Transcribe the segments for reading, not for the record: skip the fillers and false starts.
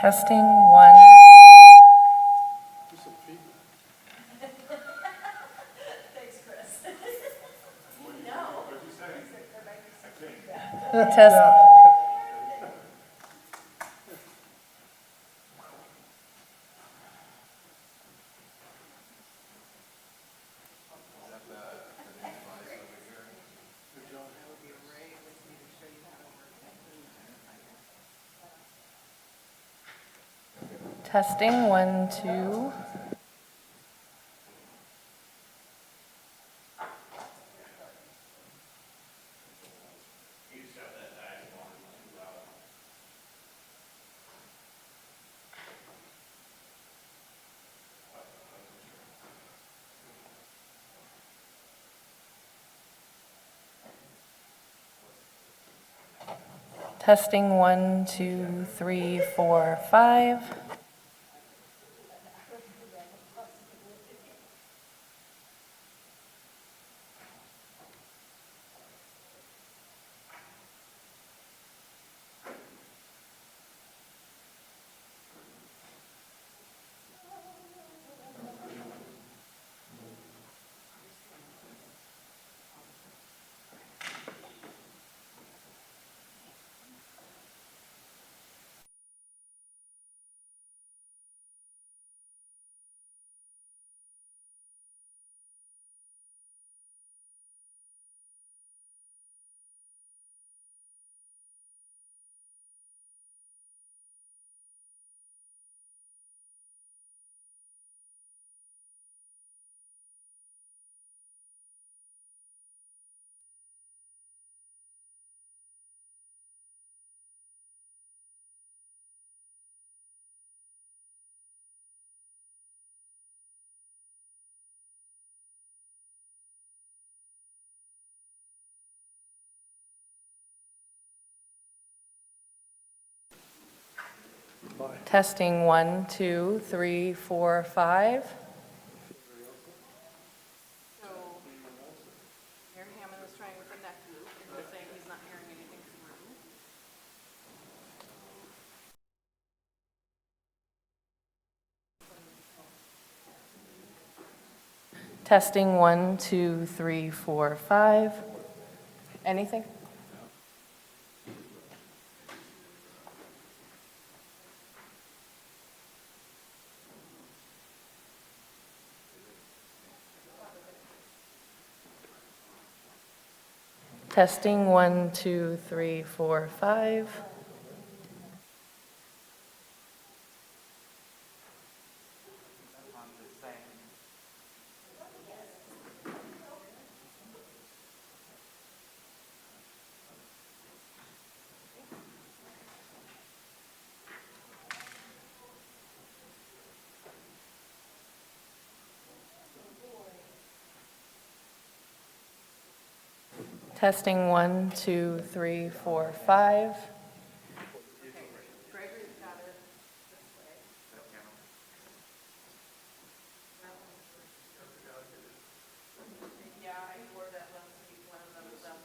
Testing one. Test. Testing one, two. Testing one, two, three, four, five. Testing one, two, three, four, five. So, Mayor Hammond was trying with the neck loop, and he's saying he's not hearing anything through. Testing one, two, three, four, five. Anything? Testing one, two, three, four, five. Testing one, two, three, four, five. Okay, Gregory's got it this way. Yeah, I wore that last week, one of them was up.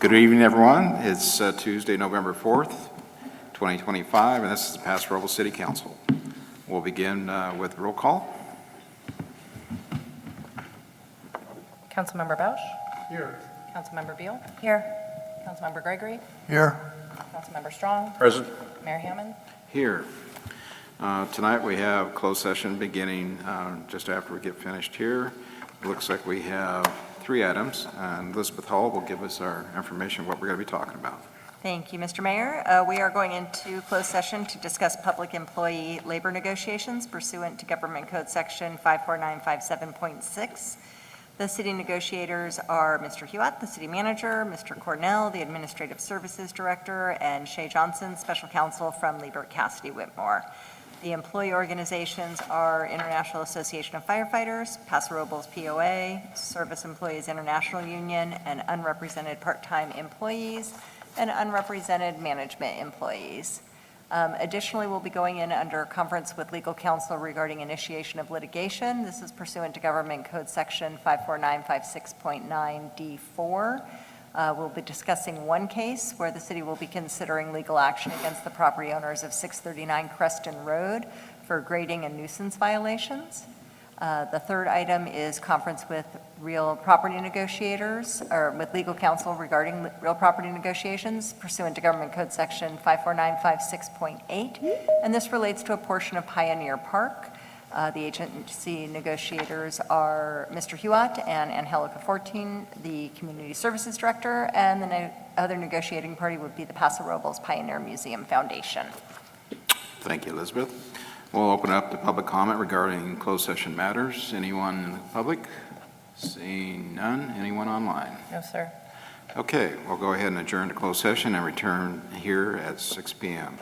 Good evening, everyone. It's Tuesday, November 4th, 2025, and this is the Paso City Council. We'll begin with roll call. Councilmember Bausch? Here. Councilmember Beal? Here. Councilmember Gregory? Here. Councilmember Strong? Present. Mayor Hammond? Here. Tonight, we have closed session beginning just after we get finished here. It looks like we have 3 items, and Elizabeth Hall will give us our information, what we're going to be talking about. Thank you, Mr. Mayor. We are going into closed session to discuss public employee labor negotiations pursuant to Government Code Section 54957.6. The city negotiators are Mr. Hewitt, the city manager, Mr. Cornell, the administrative services director, and Shay Johnson, special counsel from Liebert Cassidy Whitmore. The employee organizations are International Association of Firefighters, Paso Robles POA, Service Employees International Union, and unrepresented part-time employees, and unrepresented management employees. Additionally, we'll be going in under conference with legal counsel regarding initiation of litigation. This is pursuant to Government Code Section 54956.9D4. We'll be discussing one case where the city will be considering legal action against the property owners of 639 Creston Road for grading and nuisance violations. The third item is conference with real property negotiators, or with legal counsel regarding real property negotiations pursuant to Government Code Section 54956.8, and this relates to a portion of Pioneer Park. The agency negotiators are Mr. Hewitt and Angelica Fortin, the Community Services Director, and the other negotiating party would be the Paso Robles Pioneer Museum Foundation. Thank you, Elizabeth. We'll open up to public comment regarding closed session matters. Anyone in the public? Seeing none. Anyone online? No, sir. Okay, we'll go ahead and adjourn to closed session and return here at 6 p.m.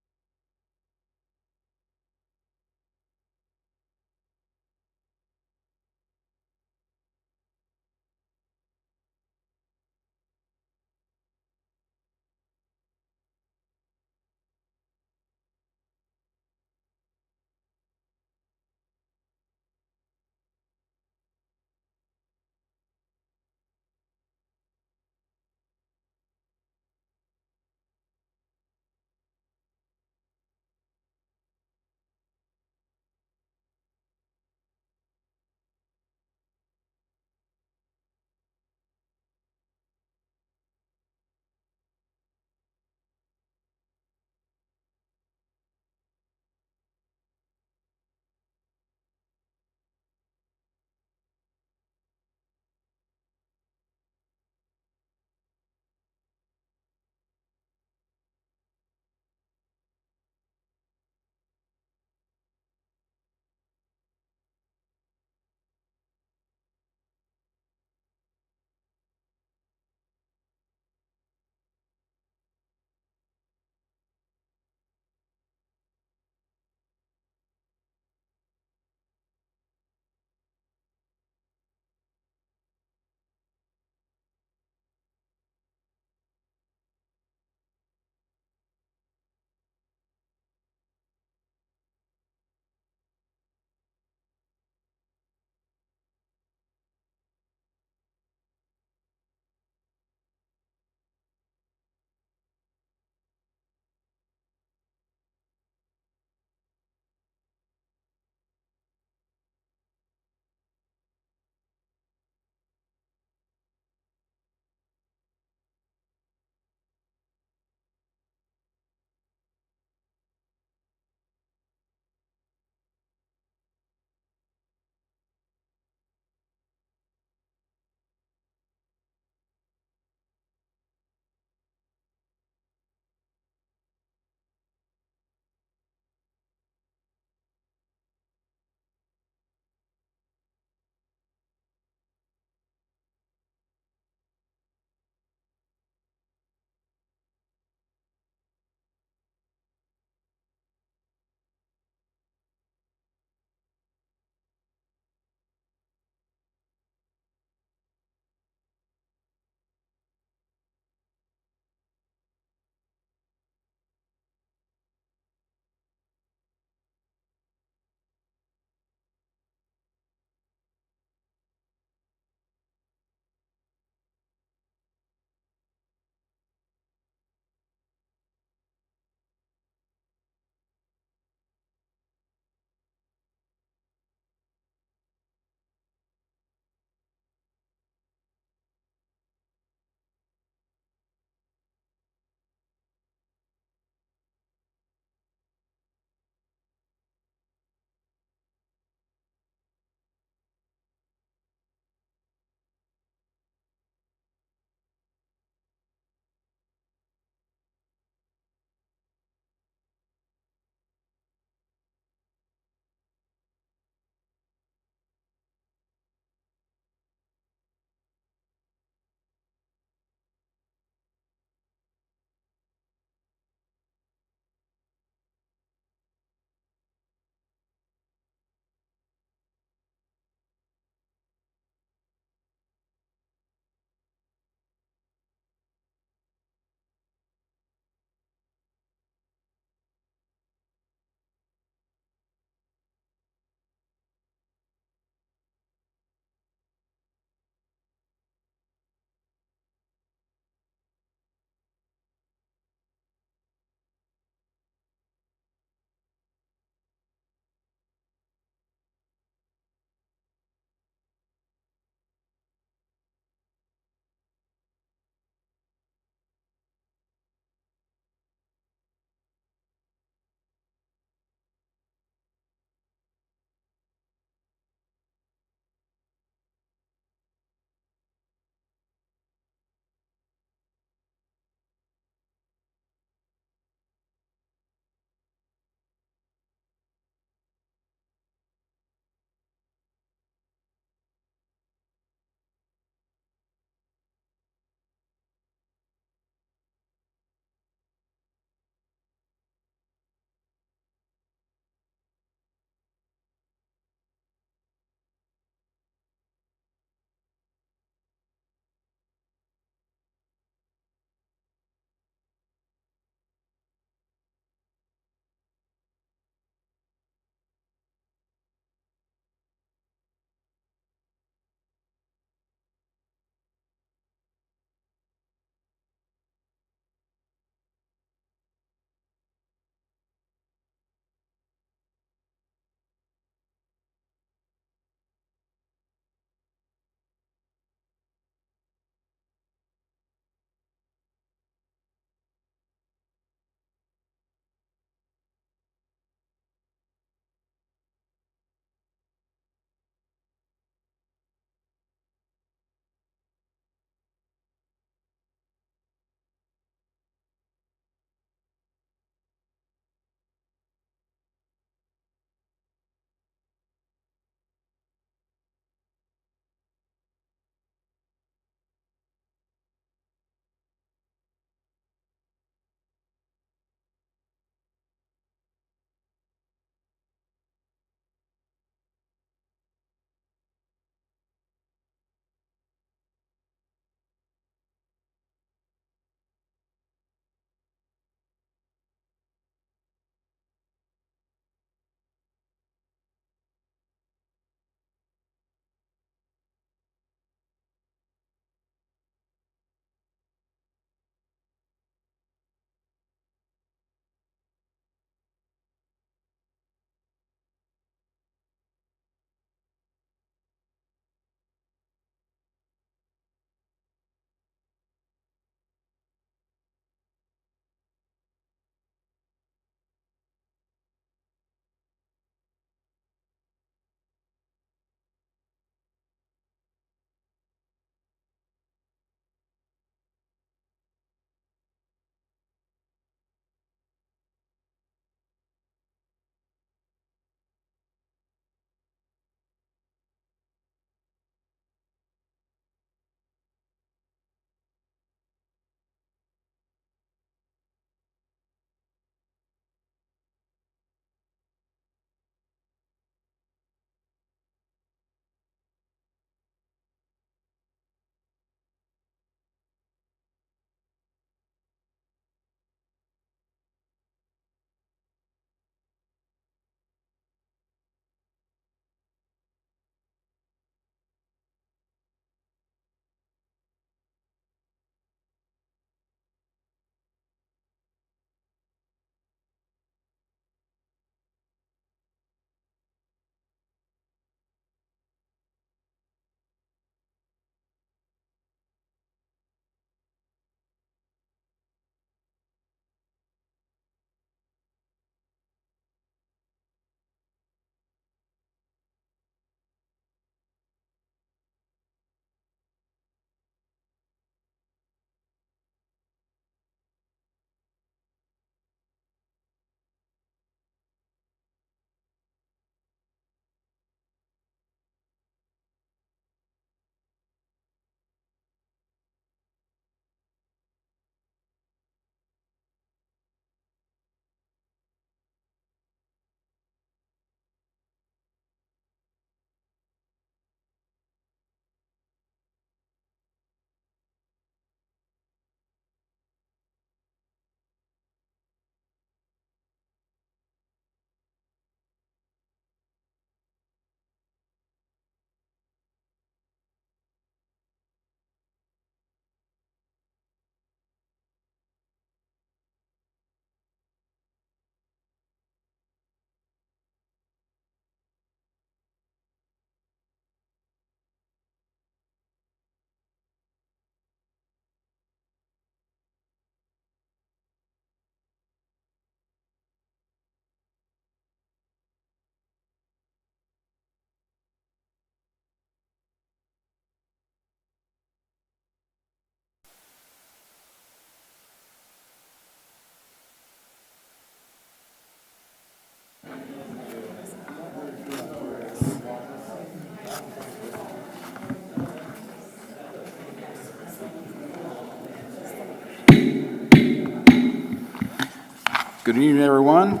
Good evening, everyone.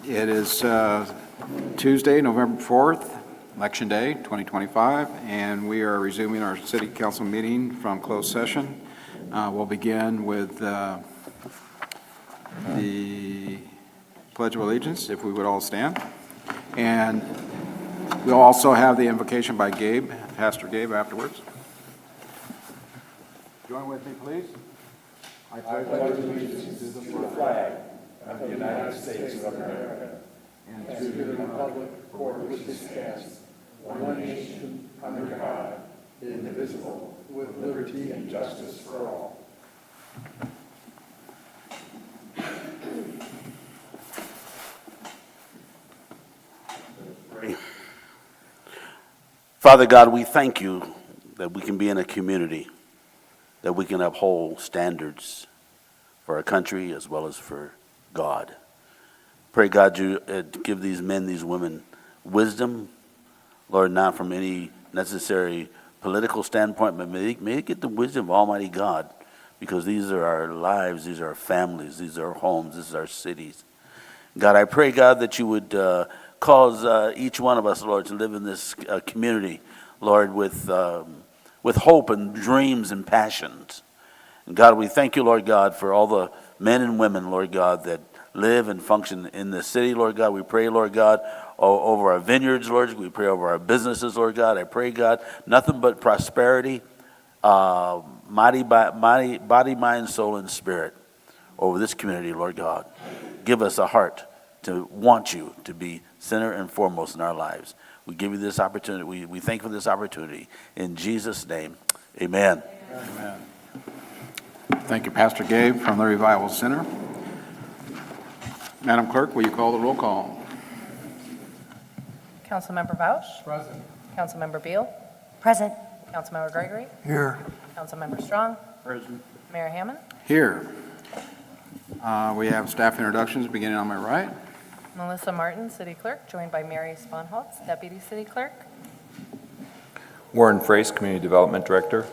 It is Tuesday, November 4th, Election Day 2025, and we are resuming our City Council meeting from closed session. We'll begin with the Pledge of Allegiance, if we would all stand. And we'll also have the invocation by Gabe, Pastor Gabe, afterwards. Join with me, please. I pledge allegiance to the flag of the United States of America and to the republic for which it stands, one nation, under God, indivisible, with liberty and justice for all. Father God, we thank you that we can be in a community, that we can uphold standards for our country as well as for God. Pray, God, you give these men, these women wisdom, Lord, not from any necessary political standpoint, but may they get the wisdom of Almighty God, because these are our lives, these are our families, these are our homes, these are our cities. God, I pray, God, that you would cause each one of us, Lord, to live in this community, Lord, with hope and dreams and passions. And God, we thank you, Lord God, for all the men and women, Lord God, that live and function in this city, Lord God. We pray, Lord God, over our vineyards, Lord. We pray over our businesses, Lord God. I pray, God, nothing but prosperity, body, mind, soul, and spirit over this community, Lord God. Give us a heart to want you to be center and foremost in our lives. We give you this opportunity. We thank you for this opportunity. In Jesus' name, amen. Amen. Thank you, Pastor Gabe from the Revival Center. Madam Clerk, will you call the roll call? Councilmember Vouch. Present. Councilmember Beal. Present. Councilmember Gregory. Here. Councilmember Strong. Present. Mayor Hammond. Here. We have staff introductions beginning on my right. Melissa Martin, City Clerk, joined by Mary Sponholtz, Deputy City Clerk. Warren Frace, Community Development Director.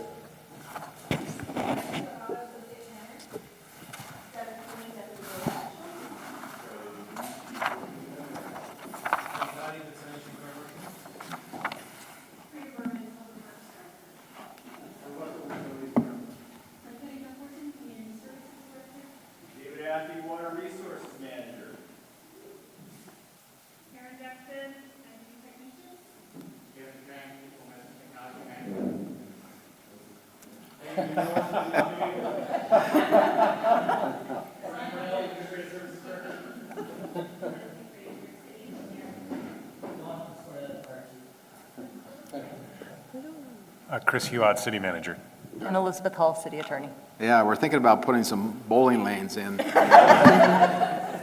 Chris Huot, City Manager. And Elizabeth Hall, City Attorney. Yeah, we're thinking about putting some bowling lanes in.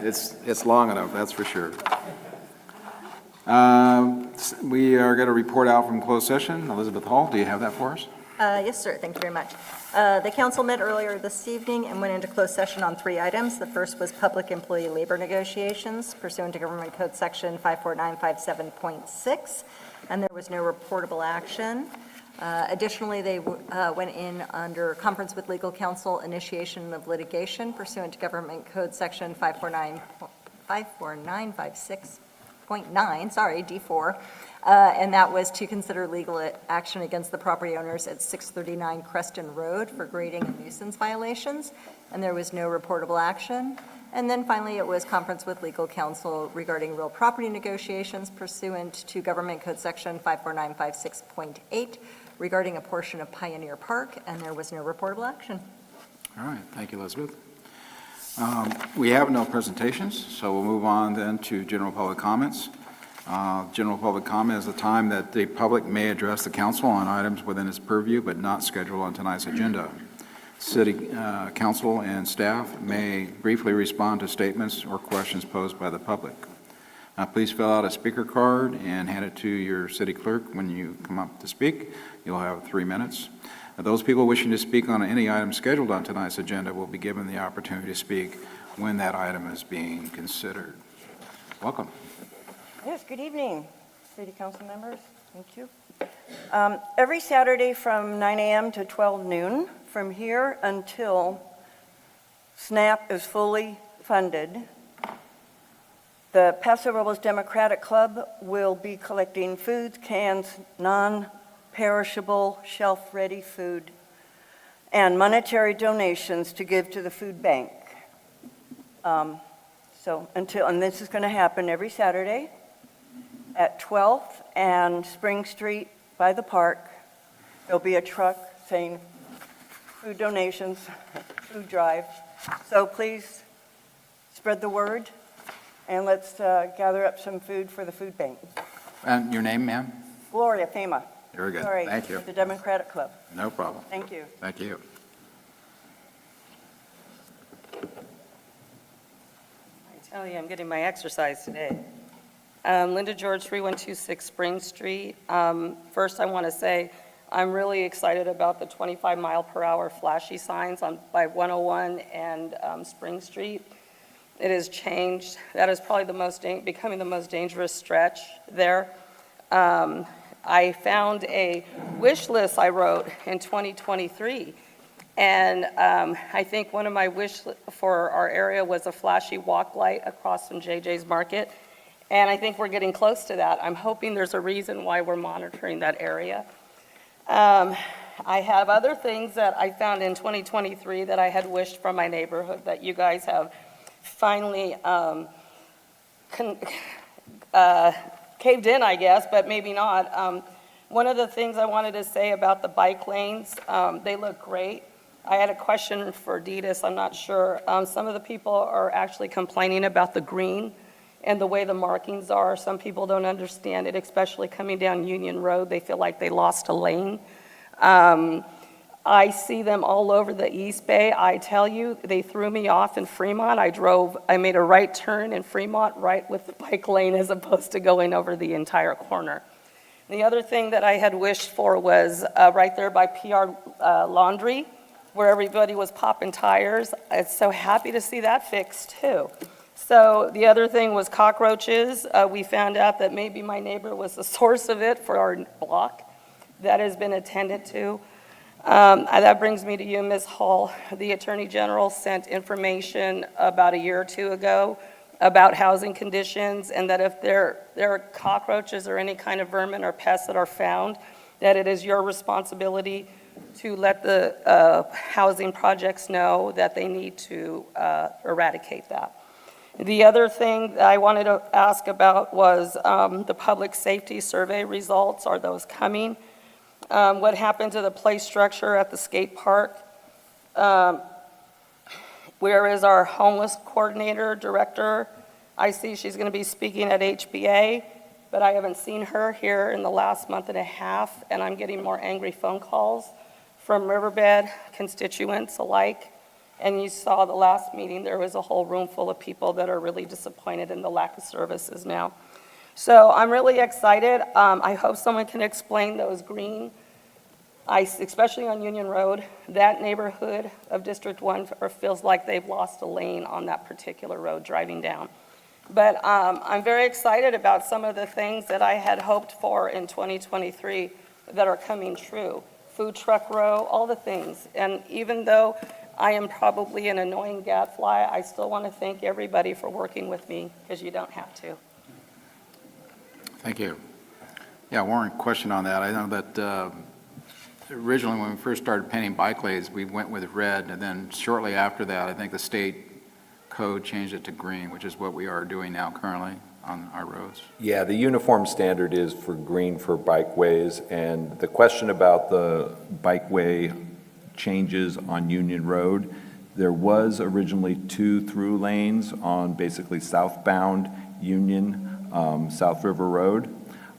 It's long enough, that's for sure. We are going to report out from closed session. Elizabeth Hall, do you have that for us? Yes, sir. Thank you very much. The council met earlier this evening and went into closed session on 3 items. The first was public employee labor negotiations pursuant to Government Code Section 54957.6, and there was no reportable action. Additionally, they went in under conference with legal counsel, initiation of litigation pursuant to Government Code Section 54956.9, D4, and that was to consider legal action against the property owners at 639 Creston Road for grading and nuisance violations, and there was no reportable action. And then finally, it was conference with legal counsel regarding real property negotiations pursuant to Government Code Section 54956.8 regarding a portion of Pioneer Park, and there was no reportable action. All right, thank you, Elizabeth. We have no presentations, so we'll move on then to general public comments. General public comment is the time that the public may address the council on items within its purview but not scheduled on tonight's agenda. City council and staff may briefly respond to statements or questions posed by the public. Please fill out a speaker card and hand it to your city clerk when you come up to speak. You'll have 3 minutes. Those people wishing to speak on any item scheduled on tonight's agenda will be given the opportunity to speak when that item is being considered. Welcome. Yes, good evening, City Council members. Thank you. Every Saturday from 9 a.m. to 12 noon, from here until SNAP is fully funded, The Paso Robles Democratic Club will be collecting foods, cans, non-perishable, shelf-ready food, and monetary donations to give to the food bank. And this is going to happen every Saturday at 12th and Spring Street by the park. There'll be a truck saying food donations, food drive. So please spread the word, and let's gather up some food for the food bank. And your name, ma'am? Gloria Fema. Very good. Sorry, Thank you. with the Democratic Club. No problem. Thank you. Thank you. I tell you, I'm getting my exercise today. Linda George, 3126 Spring Street. First, I want to say I'm really excited about the 25-mile-per-hour flashy signs by 101 and Spring Street. It has changed. That is probably becoming the most dangerous stretch there. I found a wish list I wrote in 2023. And I think one of my wish for our area was a flashy walk light across from JJ's Market. And I think we're getting close to that. I'm hoping there's a reason why we're monitoring that area. I have other things that I found in 2023 that I had wished from my neighborhood that you guys have finally caved in, I guess, but maybe not. One of the things I wanted to say about the bike lanes, they look great. I had a question for Ditas, I'm not sure. Some of the people are actually complaining about the green and the way the markings are. Some people don't understand it, especially coming down Union Road. They feel like they lost a lane. I see them all over the East Bay. I tell you, they threw me off in Fremont. I made a right turn in Fremont right with the bike lane as opposed to going over the entire corner. The other thing that I had wished for was right there by PR Laundry, where everybody was popping tires. I'm so happy to see that fixed too. So the other thing was cockroaches. We found out that maybe my neighbor was the source of it for our block. That has been attended to. That brings me to you, Ms. Hall. The Attorney General sent information about a year or two ago about housing conditions, and that if there are cockroaches or any kind of vermin or pests that are found, that it is your responsibility to let the housing projects know that they need to eradicate that. The other thing that I wanted to ask about was the public safety survey results. Are those coming? What happened to the play structure at the skate park? Where is our homeless coordinator, director? I see she's going to be speaking at HBA, but I haven't seen her here in the last month and a half, and I'm getting more angry phone calls from Riverbed constituents alike. And you saw the last meeting, there was a whole room full of people that are really disappointed in the lack of services now. So I'm really excited. I hope someone can explain those green, especially on Union Road. That neighborhood of District 1 feels like they've lost a lane on that particular road driving down. But I'm very excited about some of the things that I had hoped for in 2023 that are coming true. Food truck row, all the things. And even though I am probably an annoying gadfly, I still want to thank everybody for working with me, because you don't have to. Thank you. Yeah, Warren, question on that. I know that originally when we first started painting bike lanes, we went with red, and then shortly after that, I think the state code changed it to green, which is what we are doing now currently on our roads. Yeah, the uniform standard is for green for bikeways, and the question about the bikeway changes on Union Road, there was originally 2 through lanes on basically southbound Union, South River Road.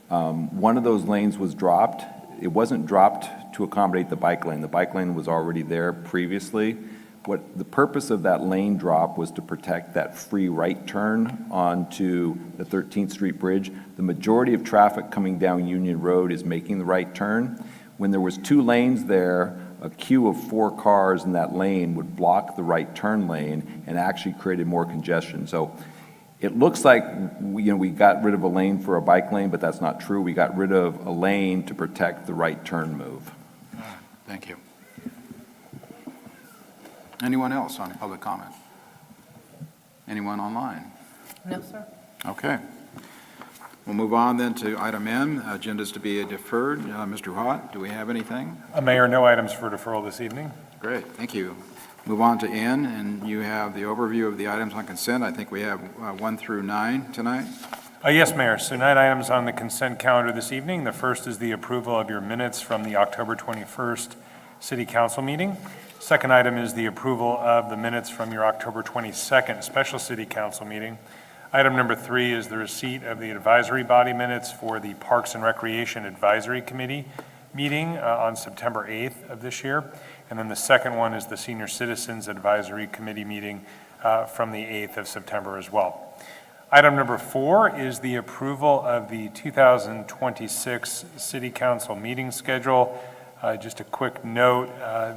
One of those lanes was dropped. It wasn't dropped to accommodate the bike lane. The bike lane was already there previously. What the purpose of that lane drop was to protect that free right turn onto the 13th Street Bridge. The majority of traffic coming down Union Road is making the right turn. When there was 2 lanes there, a queue of 4 cars in that lane would block the right turn lane and actually created more congestion. So it looks like we got rid of a lane for a bike lane, but that's not true. We got rid of a lane to protect the right turn move. Thank you. Anyone else on public comment? Anyone online? No, sir. Okay. We'll move on then to item N, agendas to be deferred. Mr. Hott, do we have anything? Mayor, no items for deferral this evening. Great, thank you. Move on to N, and you have the overview of the items on consent. I think we have 1 through 9 tonight. Yes, Mayor. So 9 items on the consent calendar this evening. The first is the approval of your minutes from the October 21st City Council meeting. Second item is the approval of the minutes from your October 22nd Special City Council meeting. Item number 3 is the receipt of the advisory body minutes for the Parks and Recreation Advisory Committee meeting on September 8th of this year. And then the second one is the Senior Citizens Advisory Committee meeting from the 8th of September as well. Item number 4 is the approval of the 2026 City Council meeting schedule. Just a quick note,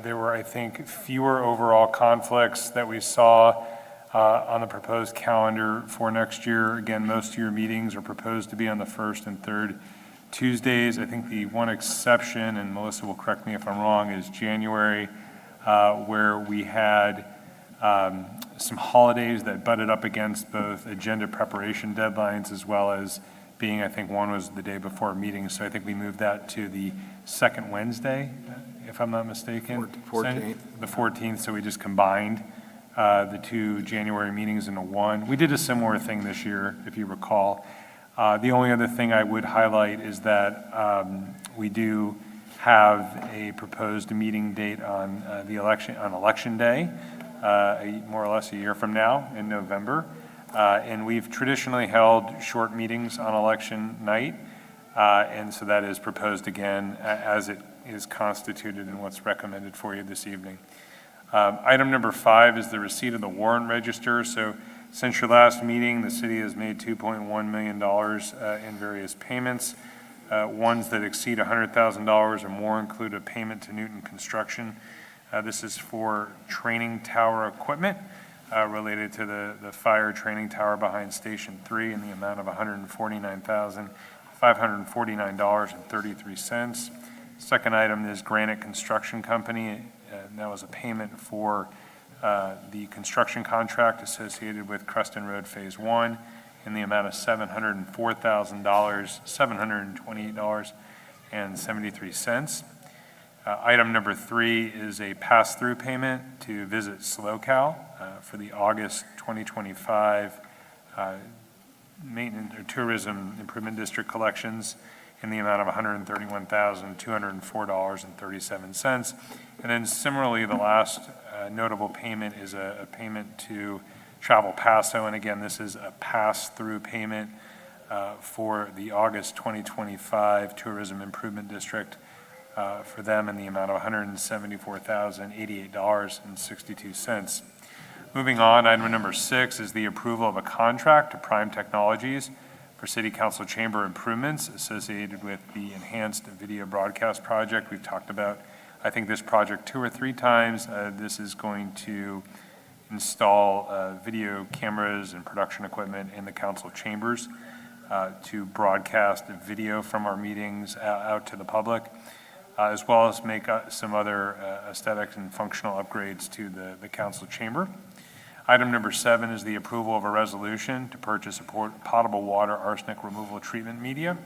there were, I think, fewer overall conflicts that we saw on the proposed calendar for next year. Again, most of your meetings are proposed to be on the first and third Tuesdays. I think the one exception, and Melissa will correct me if I'm wrong, is January, where we had some holidays that butted up against both agenda preparation deadlines as well as being, I think one was the day before meetings. So I think we moved that to the second Wednesday, if I'm not mistaken. 14th. The 14th, so we just combined the 2 January meetings into one. We did a similar thing this year, if you recall. The only other thing I would highlight is that we do have a proposed meeting date on election day, more or less a year from now in November. And we've traditionally held short meetings on election night. And so that is proposed again as it is constituted and what's recommended for you this evening. Item number 5 is the receipt of the warrant register. So since your last meeting, the city has made $2.1 million in various payments. Ones that exceed $100,000 or more include a payment to Newton Construction. This is for training tower equipment related to the fire training tower behind Station 3 in the amount of $149,549.33. Second item is Granite Construction Company. That was a payment for the construction contract associated with Creston Road Phase 1 in the amount of $704,728.73. Item number 3 is a pass-through payment to Visit SlowCal for the August 2025 Maintenance or Tourism Improvement District collections in the amount of $131,204.37. And then similarly, the last notable payment is a payment to Travel Paso. And again, this is a pass-through payment for the August 2025 Tourism Improvement District for them in the amount of $174,088.62. Moving on, item number 6 is the approval of a contract to Prime Technologies for City Council chamber improvements associated with the enhanced video broadcast project. We've talked about, I think, this project 2 or 3 times. This is going to install video cameras and production equipment in the council chambers to broadcast video from our meetings out to the public, as well as make some other aesthetic and functional upgrades to the council chamber. Item number 7 is the approval of a resolution to purchase a potable water arsenic removal treatment media.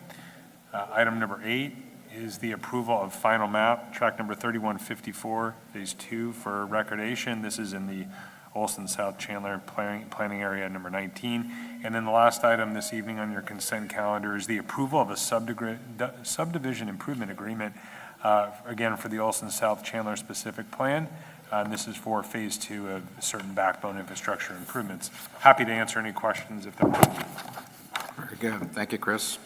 Item number 8 is the approval of final map, track number 3154, phase 2 for recordation. This is in the Olson South Chandler planning area number 19. And then the last item this evening on your consent calendar is the approval of a subdivision improvement agreement, again, for the Olson South Chandler specific plan. And this is for phase 2 of certain backbone infrastructure improvements. Happy to answer any questions if there are. Very good. Thank you, Chris.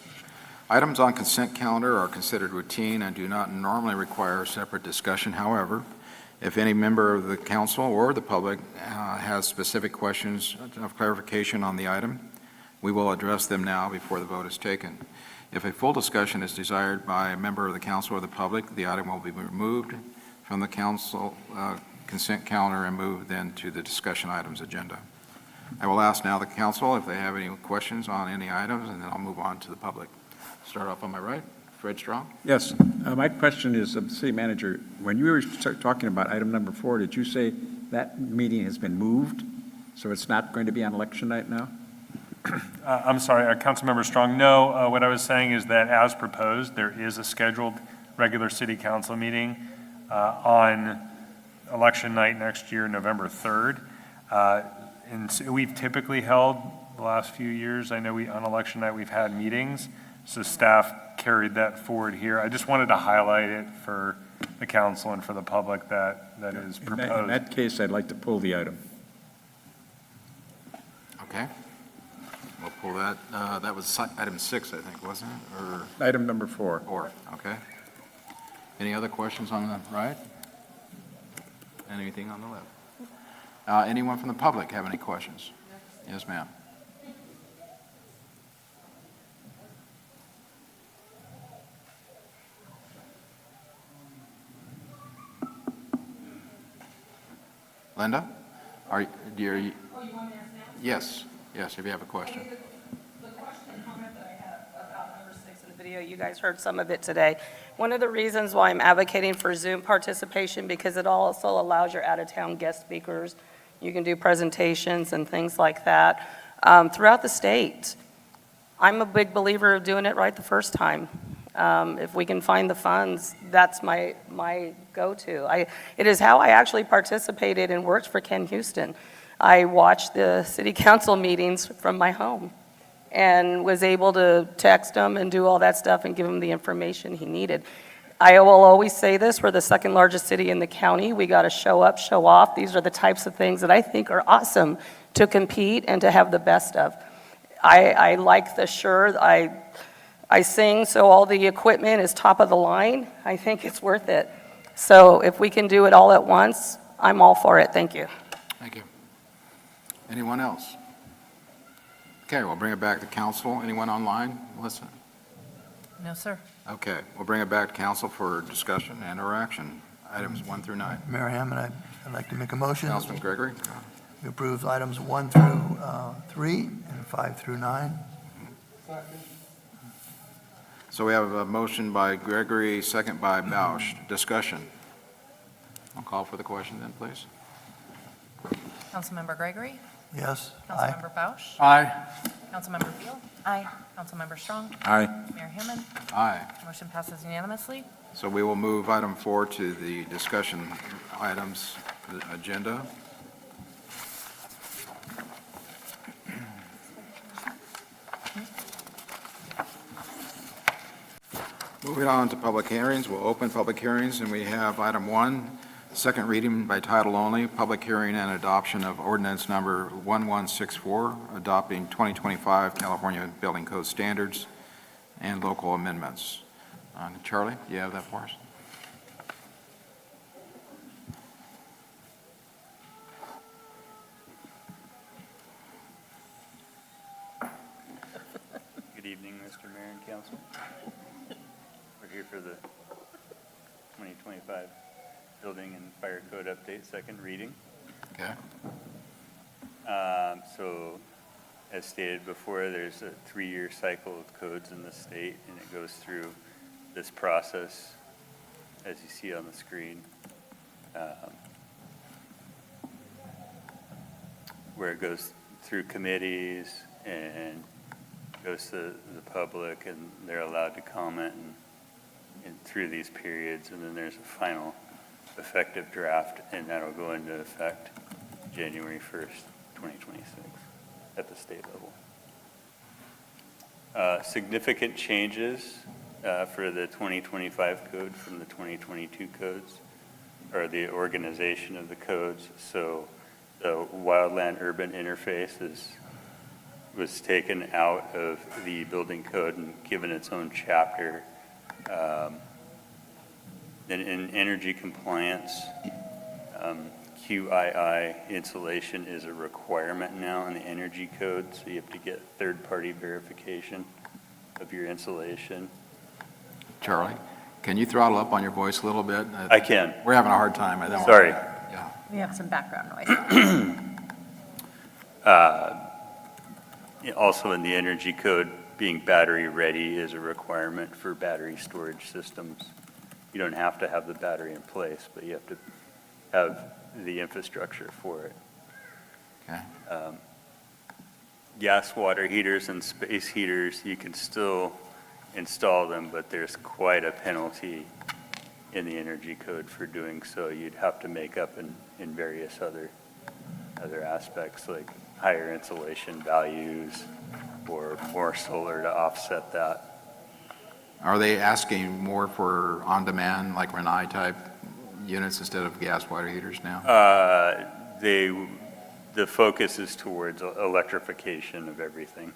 Items on consent calendar are considered routine and do not normally require separate discussion. However, if any member of the council or the public has specific questions of clarification on the item, we will address them now before the vote is taken. If a full discussion is desired by a member of the council or the public, the item will be removed from the council consent calendar and moved then to the discussion items agenda. I will ask now the council if they have any questions on any items, and then I'll move on to the public. Start off on my right. Fred Strong? Yes. My question is, City Manager, when you were talking about item number 4, did you say that meeting has been moved, so it's not going to be on election night now? I'm sorry, Councilmember Strong, no, what I was saying is that as proposed, there is a scheduled regular city council meeting on election night next year, November 3rd. And so we've typically held the last few years, I know on election night, we've had meetings, so staff carried that forward here. I just wanted to highlight it for the council and for the public that is In proposed. that case, I'd like to pull the item. Okay. We'll pull that. That was item 6, I think, wasn't it? Or Item number 4. 4, okay. Any other questions on the right? Anything on the left? Anyone from the public have any questions? Yes, ma'am. Linda? Are you? Oh, you want me to ask now? Yes, if you have a question. The question and comment that I have about number 6 in the video, you guys heard some of it today. One of the reasons why I'm advocating for Zoom participation, because it also allows your out-of-town guest speakers, you can do presentations and things like that throughout the state. I'm a big believer of doing it right the first time. If we can find the funds, that's my go-to. It is how I actually participated and worked for Ken Houston. I watched the city council meetings from my home and was able to text him and do all that stuff and give him the information he needed. I will always say this, we're the second largest city in the county. We got to show up, show off. These are the types of things that I think are awesome to compete and to have the best of. I like the shirt. I sing, so all the equipment is top of the line. I think it's worth it. So if we can do it all at once, I'm all for it. Thank you. Thank you. Anyone else? Okay, we'll bring it back to council. Anyone online? Melissa? No, sir. Okay, we'll bring it back to council for discussion and or action. Items 1 through 9. Mayor Hammond, I'd like to make a motion. Councilman Gregory? We approve items 1 through 3 and 5 through 9. So we have a motion by Gregory, second by Bausch. Discussion. I'll call for the question then, please. Councilmember Gregory? Yes? Aye. Councilmember Bausch? Aye. Councilmember Field? Aye. Councilmember Strong? Aye. Mayor Hammond? Aye. Motion passes unanimously. So we will move item 4 to the discussion items agenda. Moving on to public hearings, we'll open public hearings, and we have item 1, second reading by title only, public hearing and adoption of ordinance number 1164, adopting 2025 California Building Code standards and local amendments. Charlie, do you have that for us? Good evening, Mr. Mayor and Council. We're here for the 2025 Building and Fire Code Update, second reading. Okay. So, as stated before, there's a 3-year cycle of codes in the state, and it goes through this process, as you see on the screen, where it goes through committees and goes to the public, and they're allowed to comment and through these periods, and then there's a final effective draft, and that'll go into effect January 1st, 2026 at the state level. Significant changes for the 2025 code from the 2022 codes, or the organization of the codes. So the wildland urban interface was taken out of the building code and given its own chapter. Then in energy compliance, QII insulation is a requirement now in the energy code, so you have to get third-party verification of your insulation. Charlie, can you throttle up on your voice a little bit? I can. We're having a hard time. Sorry. Yeah. We have some background noise. Also in the energy code, being battery ready is a requirement for battery storage systems. You don't have to have the battery in place, but you have to have the infrastructure for it. Okay. gas water heaters and space heaters, you can still install them, but there's quite a penalty in the energy code for doing so. You'd have to make up in various other aspects, like higher insulation values or more solar to offset that. Are they asking more for on-demand, like Renai type units instead of gas water heaters now? The focus is towards electrification of everything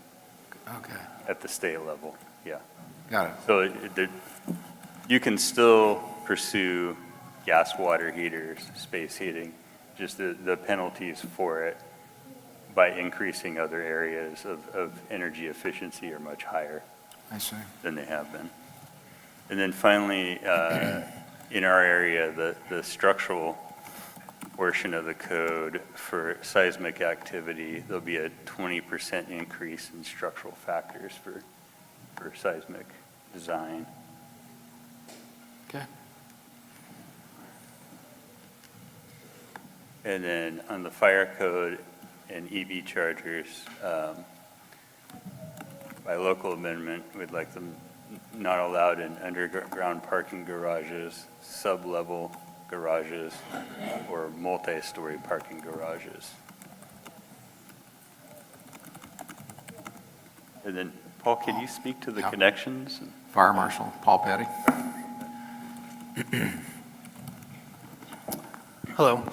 Okay, at the state level, yeah. got it. So you can still pursue gas water heaters, space heating, just the penalties for it by increasing other areas of energy efficiency are much higher I see. than they have been. And then finally, in our area, the structural portion of the code for seismic activity, there'll be a 20% increase in structural factors for seismic design. Okay. And then on the fire code and EV chargers, by local amendment, we'd like them not allowed in underground parking garages, sub-level garages, or multi-story parking garages. And then, Paul, can you speak to the Yeah. connections? Fire Marshal Paul Petty. Hello.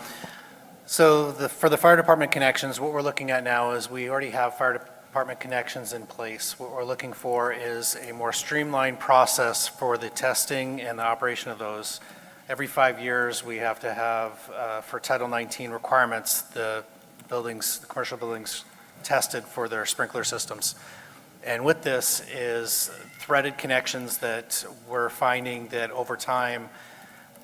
So for the fire department connections, what we're looking at now is we already have fire department connections in place. What we're looking for is a more streamlined process for the testing and the operation of those. Every 5 years, we have to have, for Title 19 requirements, the buildings, the commercial buildings tested for their sprinkler systems. And with this is threaded connections that we're finding that over time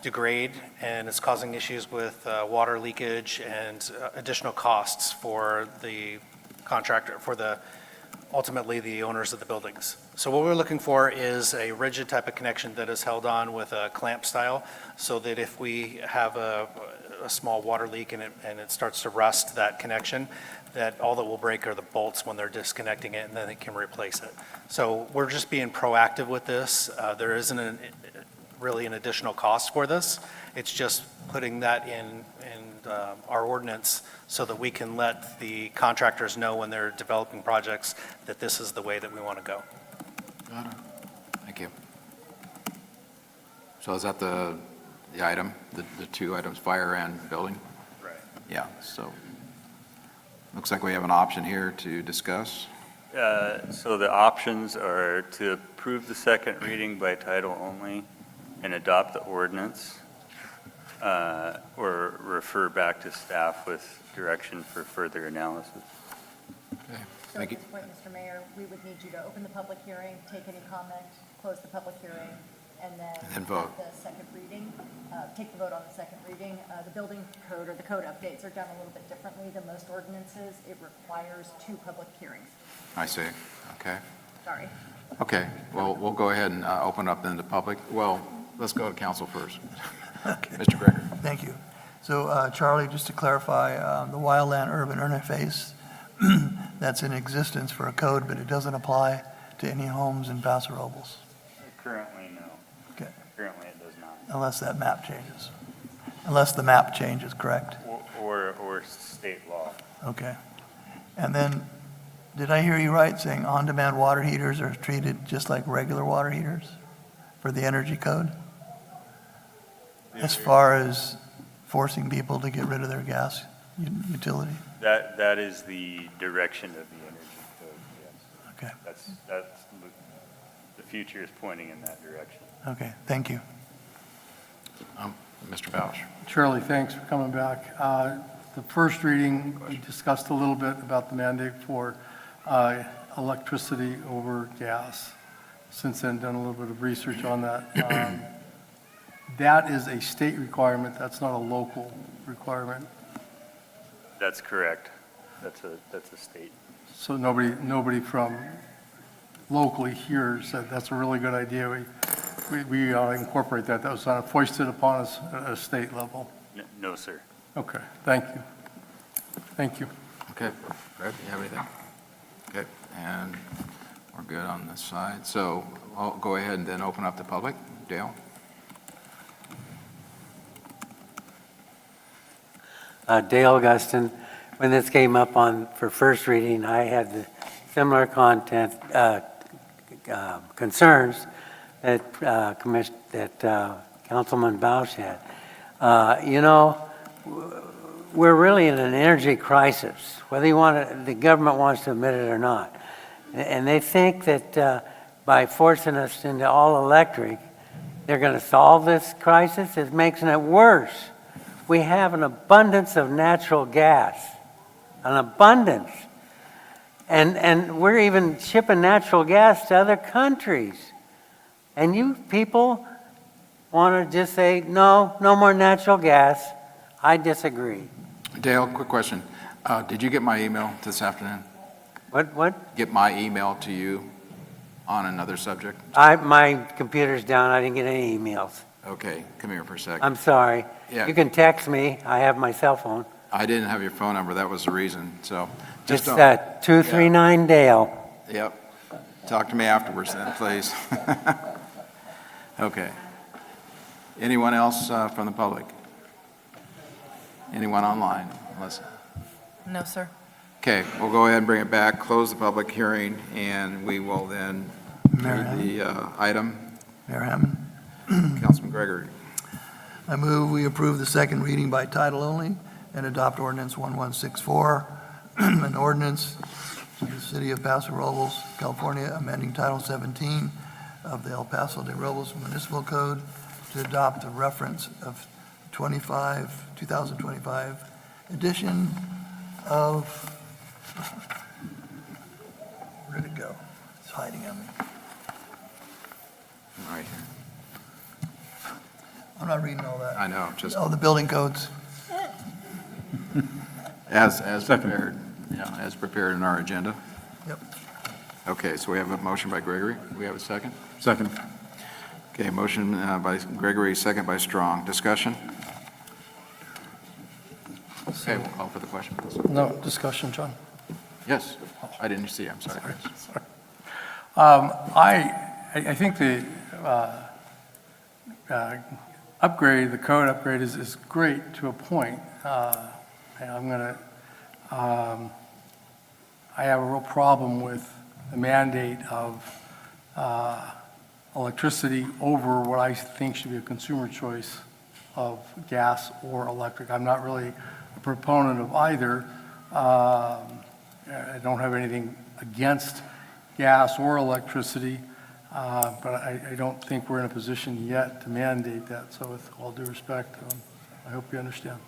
degrade, and it's causing issues with water leakage and additional costs for the contractor, ultimately the owners of the buildings. So what we're looking for is a rigid type of connection that is held on with a clamp style, so that if we have a small water leak and it starts to rust that connection, that all that will break are the bolts when they're disconnecting it, and then they can replace it. So we're just being proactive with this. There isn't really an additional cost for this. It's just putting that in our ordinance so that we can let the contractors know when they're developing projects that this is the way that we want to go. Got it. Thank you. So is that the item, the two items, fire and building? Right. Yeah, so looks like we have an option here to discuss. So the options are to approve the second reading by title only and adopt the ordinance, or refer back to staff with direction for further analysis. Okay, So thank at you. this point, Mr. Mayor, we would need you to open the public hearing, take any comment, close the public hearing, and then vote. have the second reading, take the vote on the second reading. The building code or the code updates are done a little bit differently than most ordinances. It requires 2 public hearings. I see, okay. Sorry. Okay, well, we'll go ahead and open up then the public. Well, let's go to council first. Mr. Greger. Thank you. So, Charlie, just to clarify, the wildland urban interface, that's in existence for a code, but it doesn't apply to any homes in Paso Robles, Currently, no. Okay. Currently, it does not. unless that map changes. Unless the map changes, correct? Or state law. Okay. And then, did I hear you right, saying on-demand water heaters are treated just like regular water heaters for the energy code? As far as forcing people to get rid of their gas utility? That is the direction of the energy code, yes. Okay, That's, the future is pointing in that direction. okay, thank you. Mr. Bausch. Charlie, thanks for coming back. The first reading, we discussed a little bit about the mandate for electricity over gas. Since then, done a little bit of research on that. That is a state requirement, that's not a local requirement. That's correct. That's a state. So nobody from locally here said that's a really good idea. We ought to incorporate that. That was foisted upon us at a state level. No, sir. Okay, thank you. Thank you. Okay, Fred, you have anything? Okay, and we're good on this side. So I'll go ahead and then open up the public. Dale? Dale Augustin. When this came up for first reading, I had the similar content concerns that Councilman Bausch had. We're really in an energy crisis, whether the government wants to admit it or not. And they think that by forcing us into all electric, they're going to solve this crisis. It's making it worse. We have an abundance of natural gas, an abundance. And we're even shipping natural gas to other countries. And you people want to just say, no more natural gas. I disagree. Dale, quick question. Did you get my email this afternoon? What? Get my email to you on another subject? My computer's down. I didn't get any emails. Okay, come here for a second. I'm sorry. Yeah. You can text me. I have my cell phone. I didn't have your phone number. That was the reason. So just It's 239 Dale. Yep. Talk to me afterwards then, please. Okay. Anyone else from the public? Anyone online? No, sir. Okay, we'll go ahead and bring it back, close the public hearing, and we will then read the item. Mayor Hammond, Councilman Gregory. I move we approve the second reading by title only and adopt ordinance 1164, an ordinance of the City of Paso Robles, California, amending Title 17 of the El Paso de Robles Municipal Code to adopt the reference of 2025 edition of, where did it go? It's hiding on me. Right here. I'm not reading all that. I know, just Oh, the building codes. as prepared, as prepared in our agenda. Yep. Okay, so we have a motion by Gregory. We have a second? Second. Okay, motion by Gregory, second by Strong. Discussion? Okay, we'll call for the question. No discussion, John? Yes, I didn't see, I'm sorry. I think the upgrade, the code upgrade is great to a point. And I have a real problem with the mandate of electricity over what I think should be a consumer choice of gas or electric. I'm not really a proponent of either. I don't have anything against gas or electricity, but I don't think we're in a position yet to mandate that. So with all due respect, I hope you understand.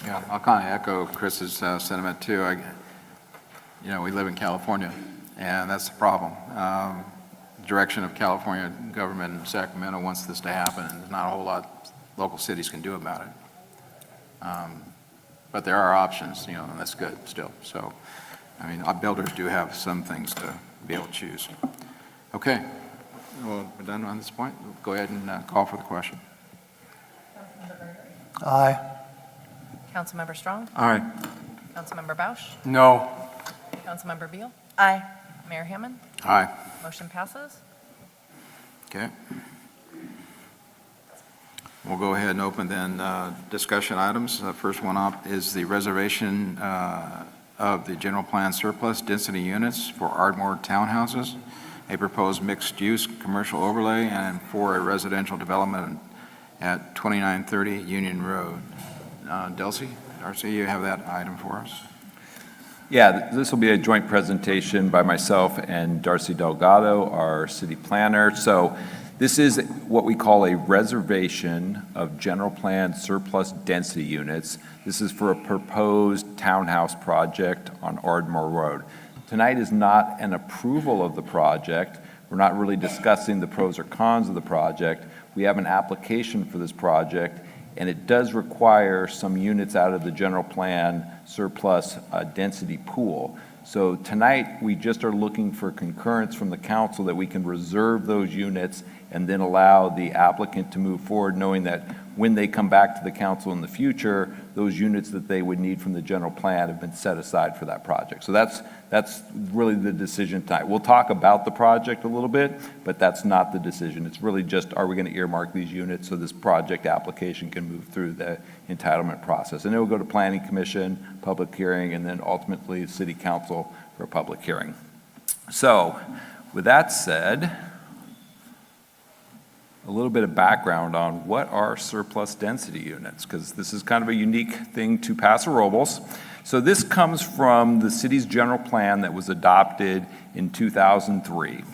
Yeah, I'll kind of echo Chris's sentiment too. We live in California, and that's the problem. Direction of California government in Sacramento wants this to happen, and there's not a whole lot local cities can do about it. But there are options, and that's good still. So, our builders do have some things to be able to choose. Okay, well, we're done on this point. We'll go ahead and call for the question. Aye. Councilmember Strong? Aye. Councilmember Bausch? No. Councilmember Beal? Aye. Mayor Hammond? Aye. Motion passes. Okay. We'll go ahead and open then discussion items. The first one up is the reservation of the general plan surplus density units for Ardmore townhouses, a proposed mixed-use commercial overlay, and for a residential development at 2930 Union Road. Darcy, you have that item for us? Yeah, this will be a joint presentation by myself and Darcy Delgado, our city planner. So this is what we call a reservation of general plan surplus density units. This is for a proposed townhouse project on Ardmore Road. Tonight is not an approval of the project. We're not really discussing the pros or cons of the project. We have an application for this project, and it does require some units out of the general plan surplus density pool. So tonight, we just are looking for concurrence from the council that we can reserve those units and then allow the applicant to move forward, knowing that when they come back to the council in the future, those units that they would need from the general plan have been set aside for that project. So that's really the decision tonight. We'll talk about the project a little bit, but that's not the decision. It's really just, are we going to earmark these units so this project application can move through the entitlement process? And it will go to Planning Commission, public hearing, and then ultimately City Council for a public hearing. So with that said, a little bit of background on what are surplus density units, because this is kind of a unique thing to Paso Robles. So this comes from the city's general plan that was adopted in 2003.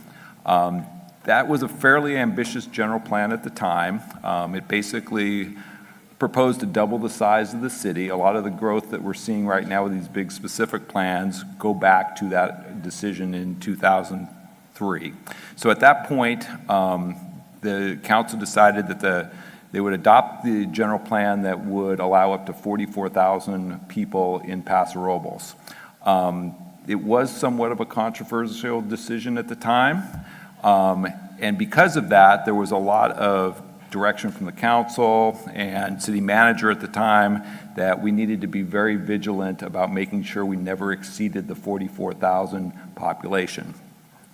That was a fairly ambitious general plan at the time. It basically proposed to double the size of the city. A lot of the growth that we're seeing right now with these big specific plans go back to that decision in 2003. So at that point, the council decided that they would adopt the general plan that would allow up to 44,000 people in Paso Robles. It was somewhat of a controversial decision at the time, and because of that, there was a lot of direction from the council and city manager at the time that we needed to be very vigilant about making sure we never exceeded the 44,000 population.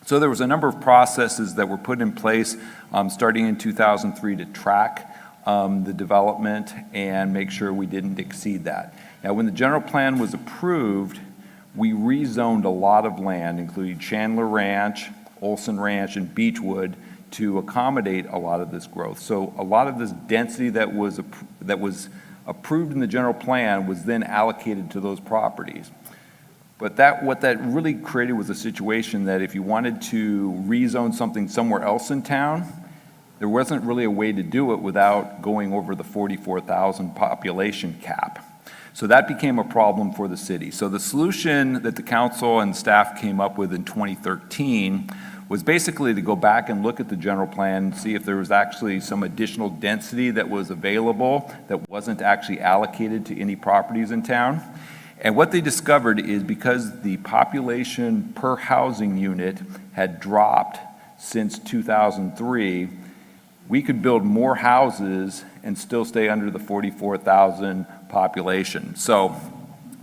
So there was a number of processes that were put in place starting in 2003 to track the development and make sure we didn't exceed that. Now, when the general plan was approved, we rezoned a lot of land, including Chandler Ranch, Olson Ranch, and Beechwood, to accommodate a lot of this growth. So a lot of this density that was approved in the general plan was then allocated to those properties. But what that really created was a situation that if you wanted to rezone something somewhere else in town, there wasn't really a way to do it without going over the 44,000 population cap. So that became a problem for the city. So the solution that the council and staff came up with in 2013 was basically to go back and look at the general plan and see if there was actually some additional density that was available that wasn't actually allocated to any properties in town. And what they discovered is because the population per housing unit had dropped since 2003, we could build more houses and still stay under the 44,000 population. So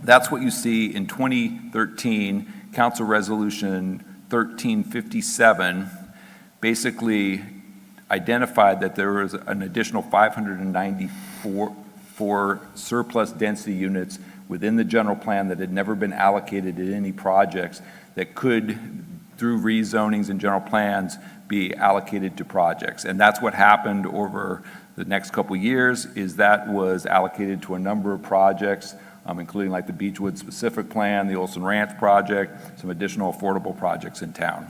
that's what you see in 2013, Council Resolution 1357 basically identified that there was an additional 594 surplus density units within the general plan that had never been allocated to any projects that could, through rezonings and general plans, be allocated to projects. And that's what happened over the next couple of years, is that was allocated to a number of projects, including like the Beechwood specific plan, the Olson Ranch project, some additional affordable projects in town.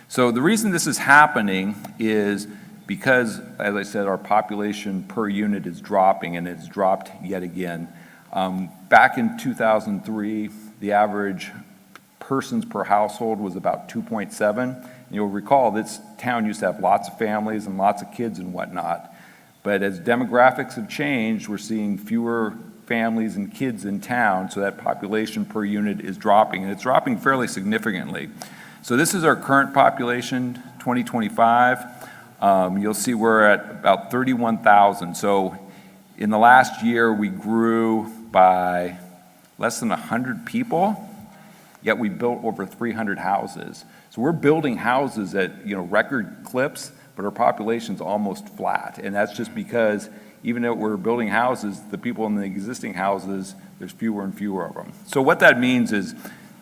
So the reason this is happening is because, as I said, our population per unit is dropping, and it's dropped yet again. Back in 2003, the average persons per household was about 2.7. And you'll recall this town used to have lots of families and lots of kids and whatnot. But as demographics have changed, we're seeing fewer families and kids in town, so that population per unit is dropping, and it's dropping fairly significantly. So this is our current population, 2025. You'll see we're at about 31,000. So in the last year, we grew by less than 100 people, yet we built over 300 houses. So we're building houses at record clips, but our population's almost flat. And that's just because even though we're building houses, the people in the existing houses, there's fewer and fewer of them. So what that means is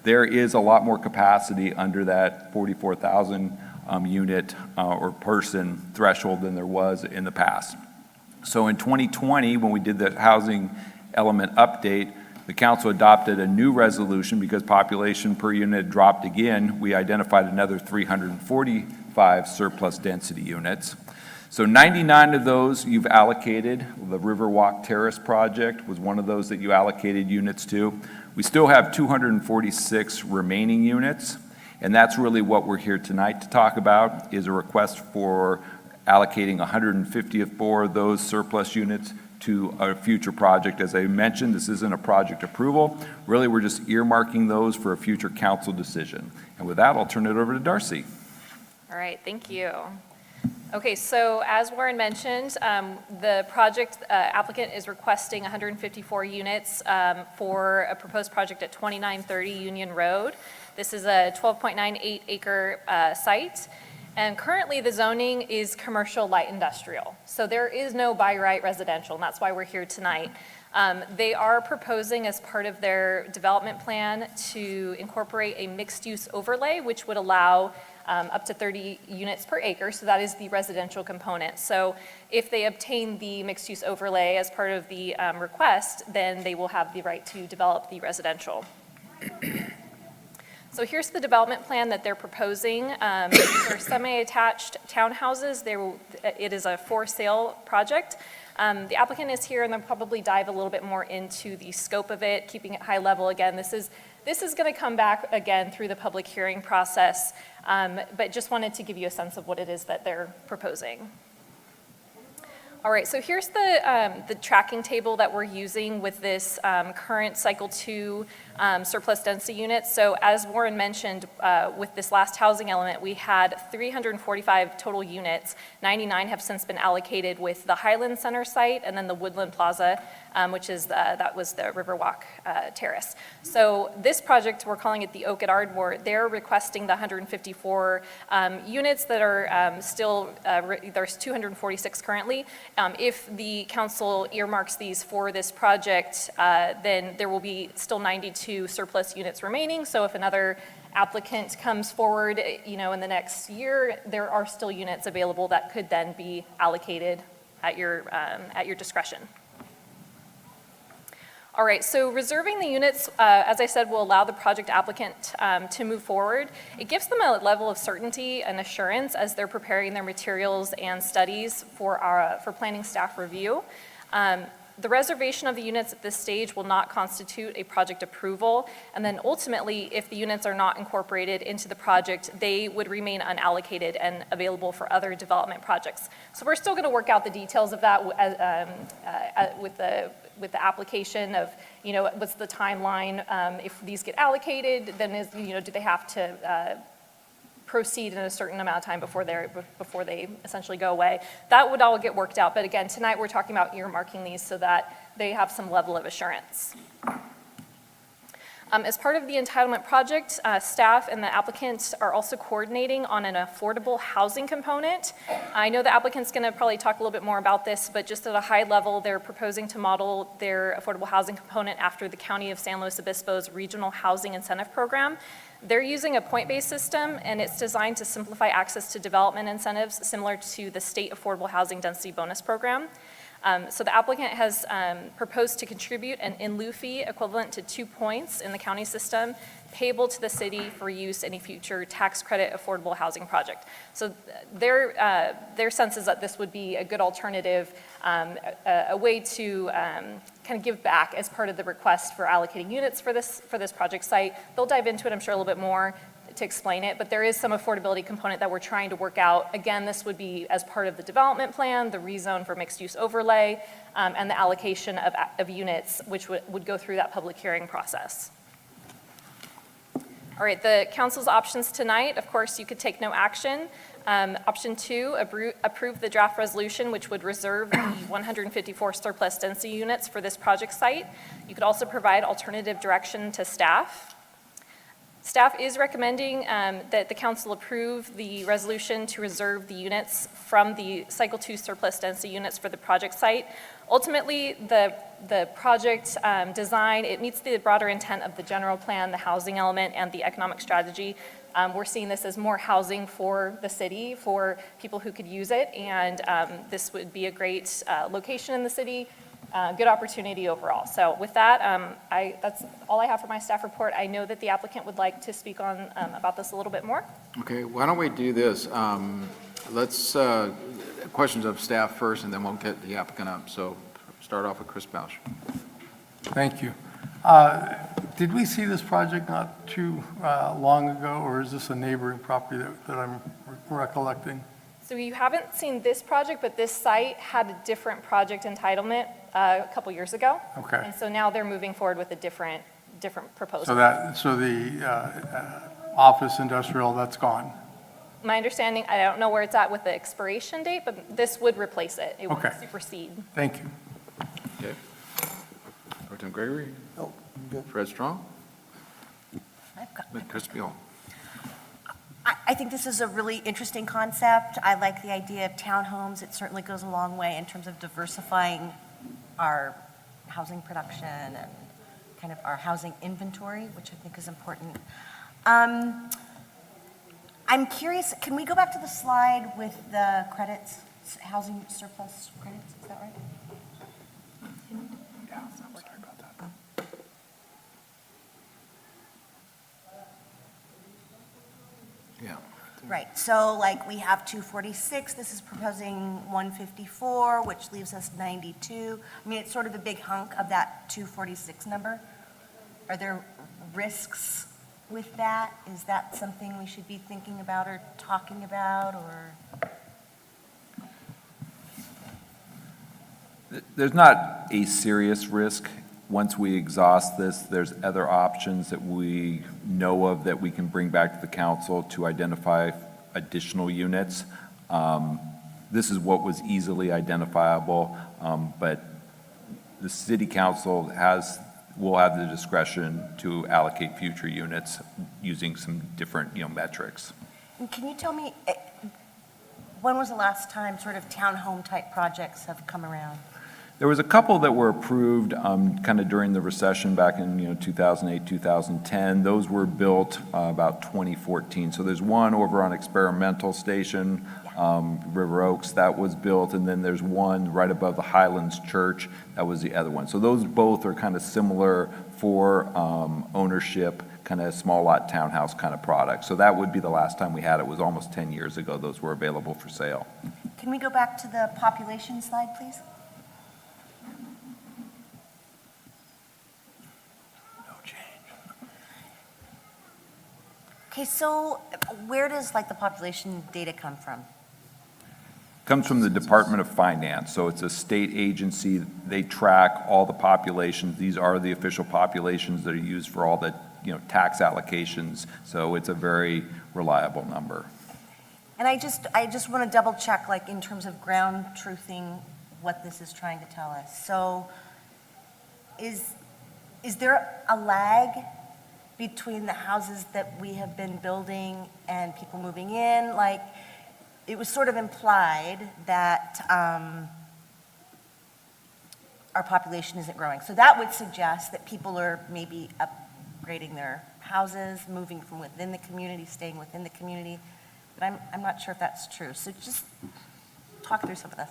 there is a lot more capacity under that 44,000 unit or person threshold than there was in the past. So in 2020, when we did the housing element update, the council adopted a new resolution because population per unit dropped again. We identified another 345 surplus density units. So 99 of those you've allocated. The Riverwalk Terrace project was one of those that you allocated units to. We still have 246 remaining units, and that's really what we're here tonight to talk about, is a request for allocating 154 of those surplus units to a future project. As I mentioned, this isn't a project approval. Really, we're just earmarking those for a future council decision. And with that, I'll turn it over to Darcy. All right, thank you. Okay, so as Warren mentioned, the project applicant is requesting 154 units for a proposed project at 2930 Union Road. This is a 12.98 acre site, and currently the zoning is commercial light industrial. So there is no by right residential, and that's why we're here tonight. They are proposing as part of their development plan to incorporate a mixed-use overlay, which would allow up to 30 units per acre, so that is the residential component. So if they obtain the mixed-use overlay as part of the request, then they will have the right to develop the residential. So here's the development plan that they're proposing. For semi-attached townhouses, it is a for-sale project. The applicant is here, and they'll probably dive a little bit more into the scope of it, keeping it high level. Again, this is going to come back again through the public hearing process, but just wanted to give you a sense of what it is that they're proposing. All right, so here's the tracking table that we're using with this current Cycle 2 surplus density unit. So as Warren mentioned, with this last housing element, we had 345 total units. 99 have since been allocated with the Highland Center site and then the Woodland Plaza, which is that was the Riverwalk Terrace. So this project, we're calling it the Oak at Ardmore. They're requesting the 154 units that are still, there's 246 currently. If the council earmarks these for this project, then there will be still 92 surplus units remaining. So if another applicant comes forward, in the next year, there are still units available that could then be allocated at your discretion. All right, so reserving the units, as I said, will allow the project applicant to move forward. It gives them a level of certainty and assurance as they're preparing their materials and studies for planning staff review. The reservation of the units at this stage will not constitute a project approval, and then ultimately, if the units are not incorporated into the project, they would remain unallocated and available for other development projects. So we're still going to work out the details of that with the application of, what's the timeline? If these get allocated, then do they have to proceed in a certain amount of time before they essentially go away? That would all get worked out. But again, tonight we're talking about earmarking these so that they have some level of assurance. As part of the entitlement project, staff and the applicants are also coordinating on an affordable housing component. I know the applicant's going to probably talk a little bit more about this, but just at a high level, they're proposing to model their affordable housing component after the County of San Luis Obispo's Regional Housing Incentive Program. They're using a point-based system, and it's designed to simplify access to development incentives similar to the State Affordable Housing Density Bonus Program. So the applicant has proposed to contribute an in-lieu fee equivalent to 2 points in the county system, payable to the city for use in a future tax credit affordable housing project. So their sense is that this would be a good alternative, a way to kind of give back as part of the request for allocating units for this project site. They'll dive into it, I'm sure, a little bit more to explain it, but there is some affordability component that we're trying to work out. Again, this would be as part of the development plan, the rezone for mixed-use overlay, and the allocation of units, which would go through that public hearing process. All right, the council's options tonight, of course, you could take no action. Option 2, approve the draft resolution, which would reserve the 154 surplus density units for this project site. You could also provide alternative direction to staff. Staff is recommending that the council approve the resolution to reserve the units from the Cycle 2 surplus density units for the project site. Ultimately, the project design, it meets the broader intent of the general plan, the housing element, and the economic strategy. We're seeing this as more housing for the city, for people who could use it, and this would be a great location in the city. Good opportunity overall. So with that, that's all I have for my staff report. I know that the applicant would like to speak on about this a little bit more. Okay, why don't we do this? Let's, questions of staff first, and then we'll get the applicant up. So start off with Chris Bausch. Thank you. Did we see this project not too long ago, or is this a neighboring property that I'm recollecting? So you haven't seen this project, but this site had a different project entitlement a couple years ago. Okay. And so now they're moving forward with a different proposal. So the office industrial, that's gone? my understanding, I don't know where it's at with the expiration date, but this would replace it. It would Okay. supersede. Thank you. Okay. Pro Tem Gregory? Oh, I'm good. Fred Strong? I've got- Chris Beal? I think this is a really interesting concept. I like the idea of townhomes. It certainly goes a long way in terms of diversifying our housing production and kind of our housing inventory, which I think is important. I'm curious, can we go back to the slide with the credits, housing surplus credits, is that right? Yeah, sorry about that. Yeah. Right, so like we have 246, this is proposing 154, which leaves us 92. I mean, it's sort of a big hunk of that 246 number. Are there risks with that? Is that something we should be thinking about or talking about, or? There's not a serious risk. Once we exhaust this, there's other options that we know of that we can bring back to the council to identify additional units. This is what was easily identifiable, but the city council will have the discretion to allocate future units using some different, metrics. And can you tell me, when was the last time sort of townhome type projects have come around? There was a couple that were approved kind of during the recession back in 2008, 2010. Those were built about 2014. So there's one over on Experimental Station, River Oaks, that was built, and then there's one right above the Highlands Church, that was the other one. So those both are kind of similar for ownership, kind of small lot townhouse kind of product. So that would be the last time we had it, was almost 10 years ago those were available for sale. Can we go back to the population slide, please? Okay, so where does like the population data come from? Comes from the Department of Finance, so it's a state agency. They track all the populations. These are the official populations that are used for all the, tax allocations. So it's a very reliable number. And I just want to double check, like in terms of ground truthing, what this is trying to tell us. So is there a lag between the houses that we have been building and people moving in? Like, it was sort of implied that our population isn't growing. So that would suggest that people are maybe upgrading their houses, moving from within the community, staying within the community. But I'm not sure if that's true. So just talk through some of this.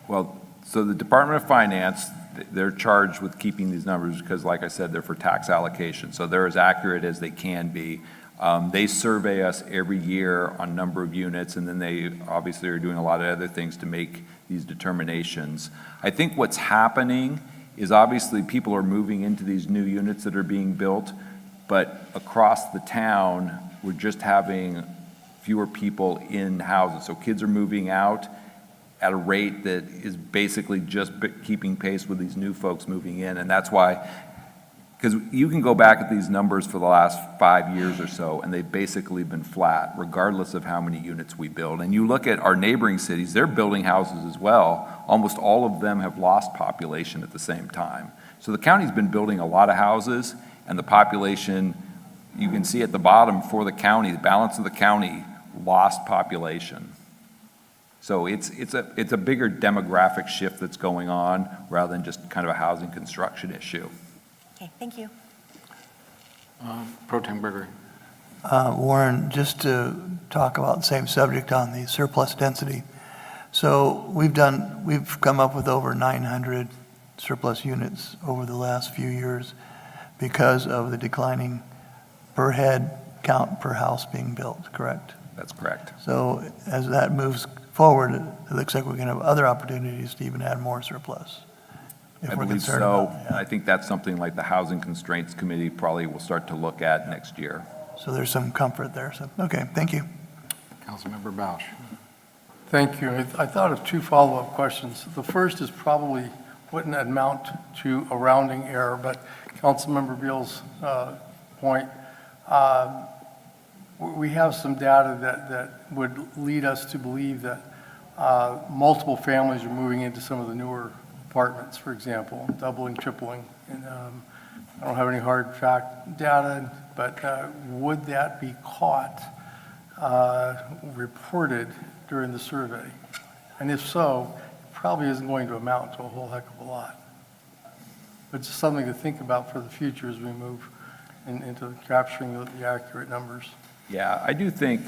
Well, so the Department of Finance, they're charged with keeping these numbers because, like I said, they're for tax allocation. So they're as accurate as they can be. They survey us every year on number of units, and then they obviously are doing a lot of other things to make these determinations. I think what's happening is obviously people are moving into these new units that are being built, but across the town, we're just having fewer people in houses. So kids are moving out at a rate that is basically just keeping pace with these new folks moving in. And that's why, because you can go back at these numbers for the last 5 years or so, and they've basically been flat, regardless of how many units we build. And you look at our neighboring cities, they're building houses as well. Almost all of them have lost population at the same time. So the county's been building a lot of houses, and the population, you can see at the bottom for the county, the balance of the county lost population. So it's a bigger demographic shift that's going on rather than just kind of a housing construction issue. Okay, thank you. Pro Tem Gregory? Warren, just to talk about the same subject on the surplus density. So we've come up with over 900 surplus units over the last few years because of the declining per head count per house being built, correct? That's correct. So as that moves forward, it looks like we're going to have other opportunities to even add more surplus. If I we're believe concerned so. about it, yeah. I think that's something like the Housing Constraints Committee probably will start to look at next year. So there's some comfort there. So, okay, thank you. Councilmember Bausch? Thank you. I thought of two follow-up questions. The first is probably wouldn't amount to a rounding error, but Councilmember Beal's point, we have some data that would lead us to believe that multiple families are moving into some of the newer apartments, for example, doubling, tripling. And I don't have any hard fact data, but would that be caught, reported during the survey? And if so, it probably isn't going to amount to a whole heck of a lot. But just something to think about for the future as we move into capturing the accurate numbers. Yeah, I do think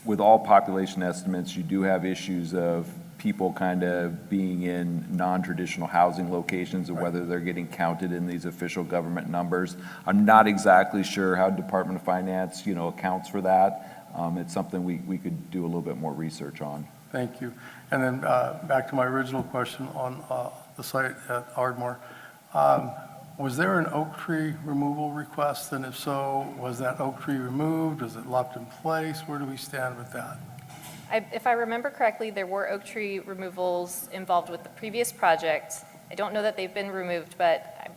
with all population estimates, you do have issues of people kind of being in non-traditional housing locations and whether they're getting counted in these official government numbers. I'm not exactly sure how Department of Finance, accounts for that. It's something we could do a little bit more research on. Thank you. And then back to my original question on the site at Ardmore. Was there an oak tree removal request? And if so, was that oak tree removed? Was it left in place? Where do we stand with that? If I remember correctly, there were oak tree removals involved with the previous project. I don't know that they've been removed, but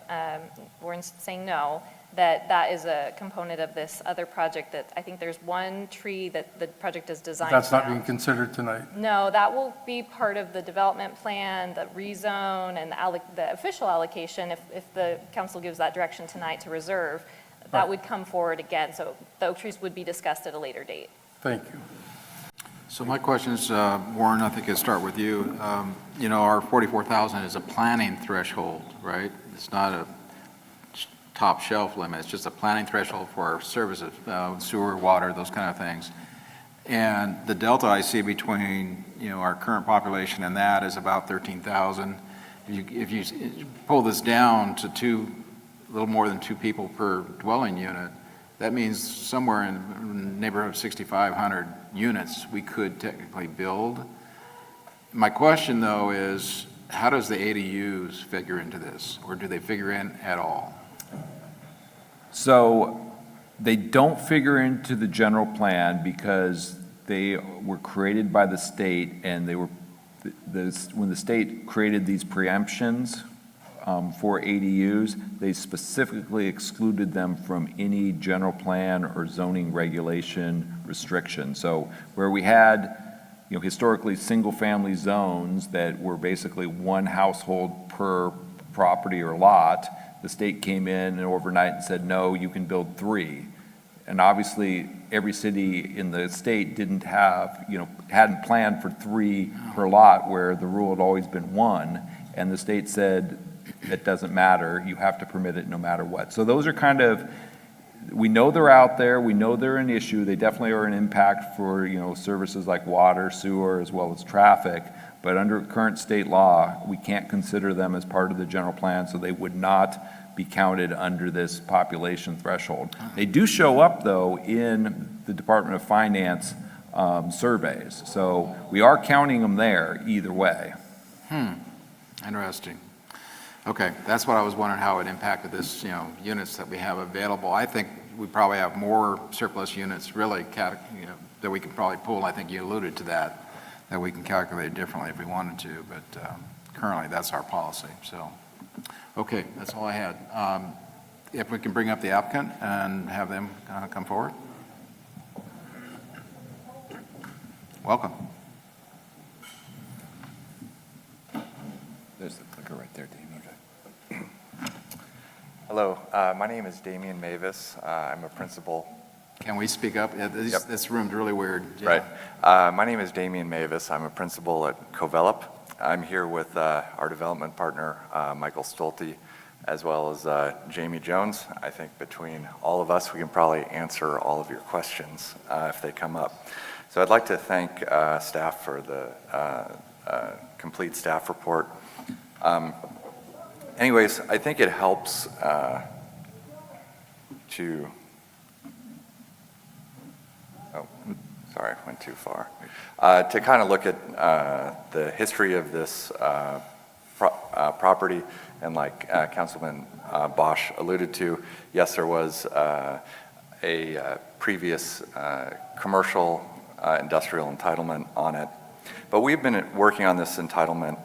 Warren's saying no, that is a component of this other project that I think there's one tree that the project is designed That's not around. being considered tonight. No, that will be part of the development plan, the rezone, and the official allocation, if the council gives that direction tonight to reserve, that Right. would come forward again. So the oak trees would be discussed at a later date. Thank you. So my question is, Warren, I think I'll start with you. Our 44,000 is a planning threshold, right? It's not a top shelf limit. It's just a planning threshold for our services, sewer, water, those kind of things. And the delta I see between, our current population and that is about 13,000. If you pull this down to a little more than 2 people per dwelling unit, that means somewhere in the neighborhood of 6,500 units we could technically build. My question, though, is how does the ADUs figure into this, or do they figure in at all? So they don't figure into the general plan because they were created by the state, and when the state created these preemptions for ADUs, they specifically excluded them from any general plan or zoning regulation restriction. So where we had, historically single-family zones that were basically one household per property or lot, the state came in and overnight and said, no, you can build 3. And obviously, every city in the state didn't have, hadn't planned for 3 per lot, where the rule had always been 1. And the state said, it doesn't matter, you have to permit it no matter what. So those are kind of, we know they're out there, we know they're an issue, they definitely are an impact for, services like water, sewer, as well as traffic. But under current state law, we can't consider them as part of the general plan, so they would not be counted under this population threshold. They do show up, though, in the Department of Finance surveys. So we are counting them there either way. Interesting. Okay, that's what I was wondering, how it impacted this, units that we have available. I think we probably have more surplus units really, that we can probably pull. I think you alluded to that we can calculate differently if we wanted to, but currently that's our policy. So, okay, that's all I had. If we can bring up the applicant and have them come forward. Welcome. There's the clicker right there, Damien. Hello, my name is Damian Mavis. I'm a principal. Can we speak up? Yeah, this room's really weird. Yeah. Right. My name is Damian Mavis. I'm a principal at Covelop. I'm here with our development partner, Michael Stolte, as well as Jamie Jones. I think between all of us, we can probably answer all of your questions if they come up. So I'd like to thank staff for the complete staff report. Anyways, I think it helps to, sorry, I went too far, to kind of look at the history of this property, and like Councilman Bosch alluded to, yes, there was a previous commercial industrial entitlement on it, but we've been working on this entitlement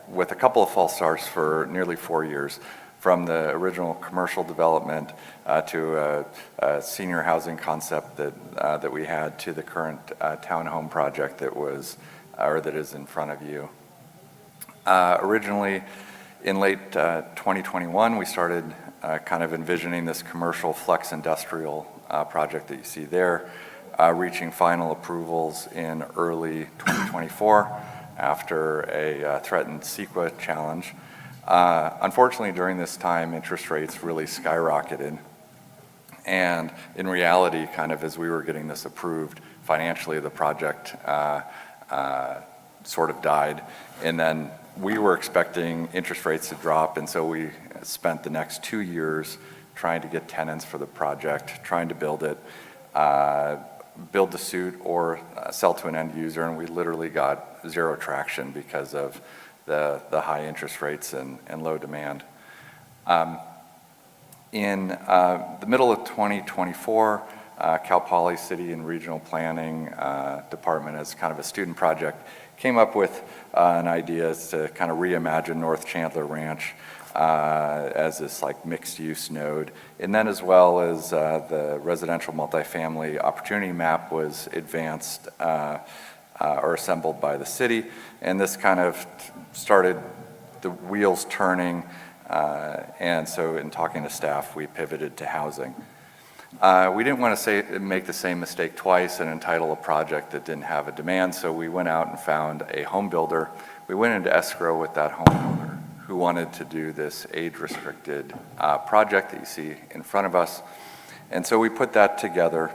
with a couple of false starts for nearly 4 years. from the original commercial development to a senior housing concept that we had to the current townhome project that is in front of you. Originally, in late 2021, we started kind of envisioning this commercial flex industrial project that you see there, reaching final approvals in early 2024 after a threatened CEQA challenge. Unfortunately, during this time, interest rates really skyrocketed. And in reality, kind of as we were getting this approved, financially the project sort of died. And then we were expecting interest rates to drop, and so we spent the next 2 years trying to get tenants for the project, trying to build it, build to suit or sell to an end user, and we literally got zero traction because of the high interest rates and low demand. In the middle of 2024, Cal Poly City and Regional Planning Department, as kind of a student project, came up with an idea to kind of reimagine North Chandler Ranch as this like mixed-use node. And then as well as the residential multifamily opportunity map was advanced or assembled by the city. And this kind of started the wheels turning. And so in talking to staff, we pivoted to housing. We didn't want to make the same mistake twice and entitle a project that didn't have a demand, so we went out and found a home builder. We went into escrow with that home builder who wanted to do this age-restricted project that you see in front of us. And so we put that together.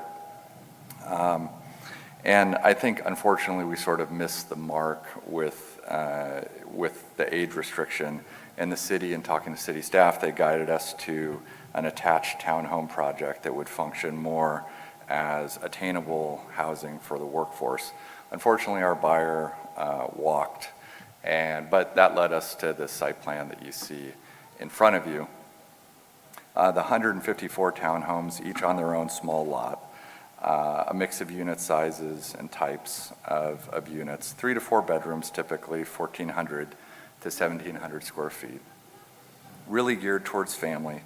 And I think, unfortunately, we sort of missed the mark with the age restriction. And the city, in talking to city staff, they guided us to an attached townhome project that would function more as attainable housing for the workforce. Unfortunately, our buyer walked, but that led us to this site plan that you see in front of you. The 154 townhomes, each on their own small lot, a mix of unit sizes and types of units, 3 to 4 bedrooms, typically 1,400 to 1,700 square feet, really geared towards family.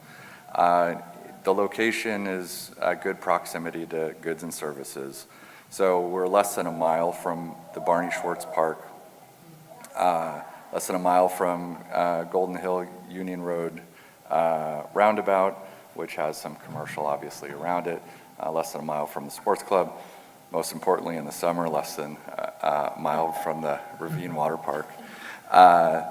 The location is a good proximity to goods and services. So we're less than a mile from the Barney Schwartz Park, less than a mile from Golden Hill Union Road roundabout, which has some commercial obviously around it, less than a mile from the sports club. Most importantly, in the summer, less than a mile from the Ravine Water Park.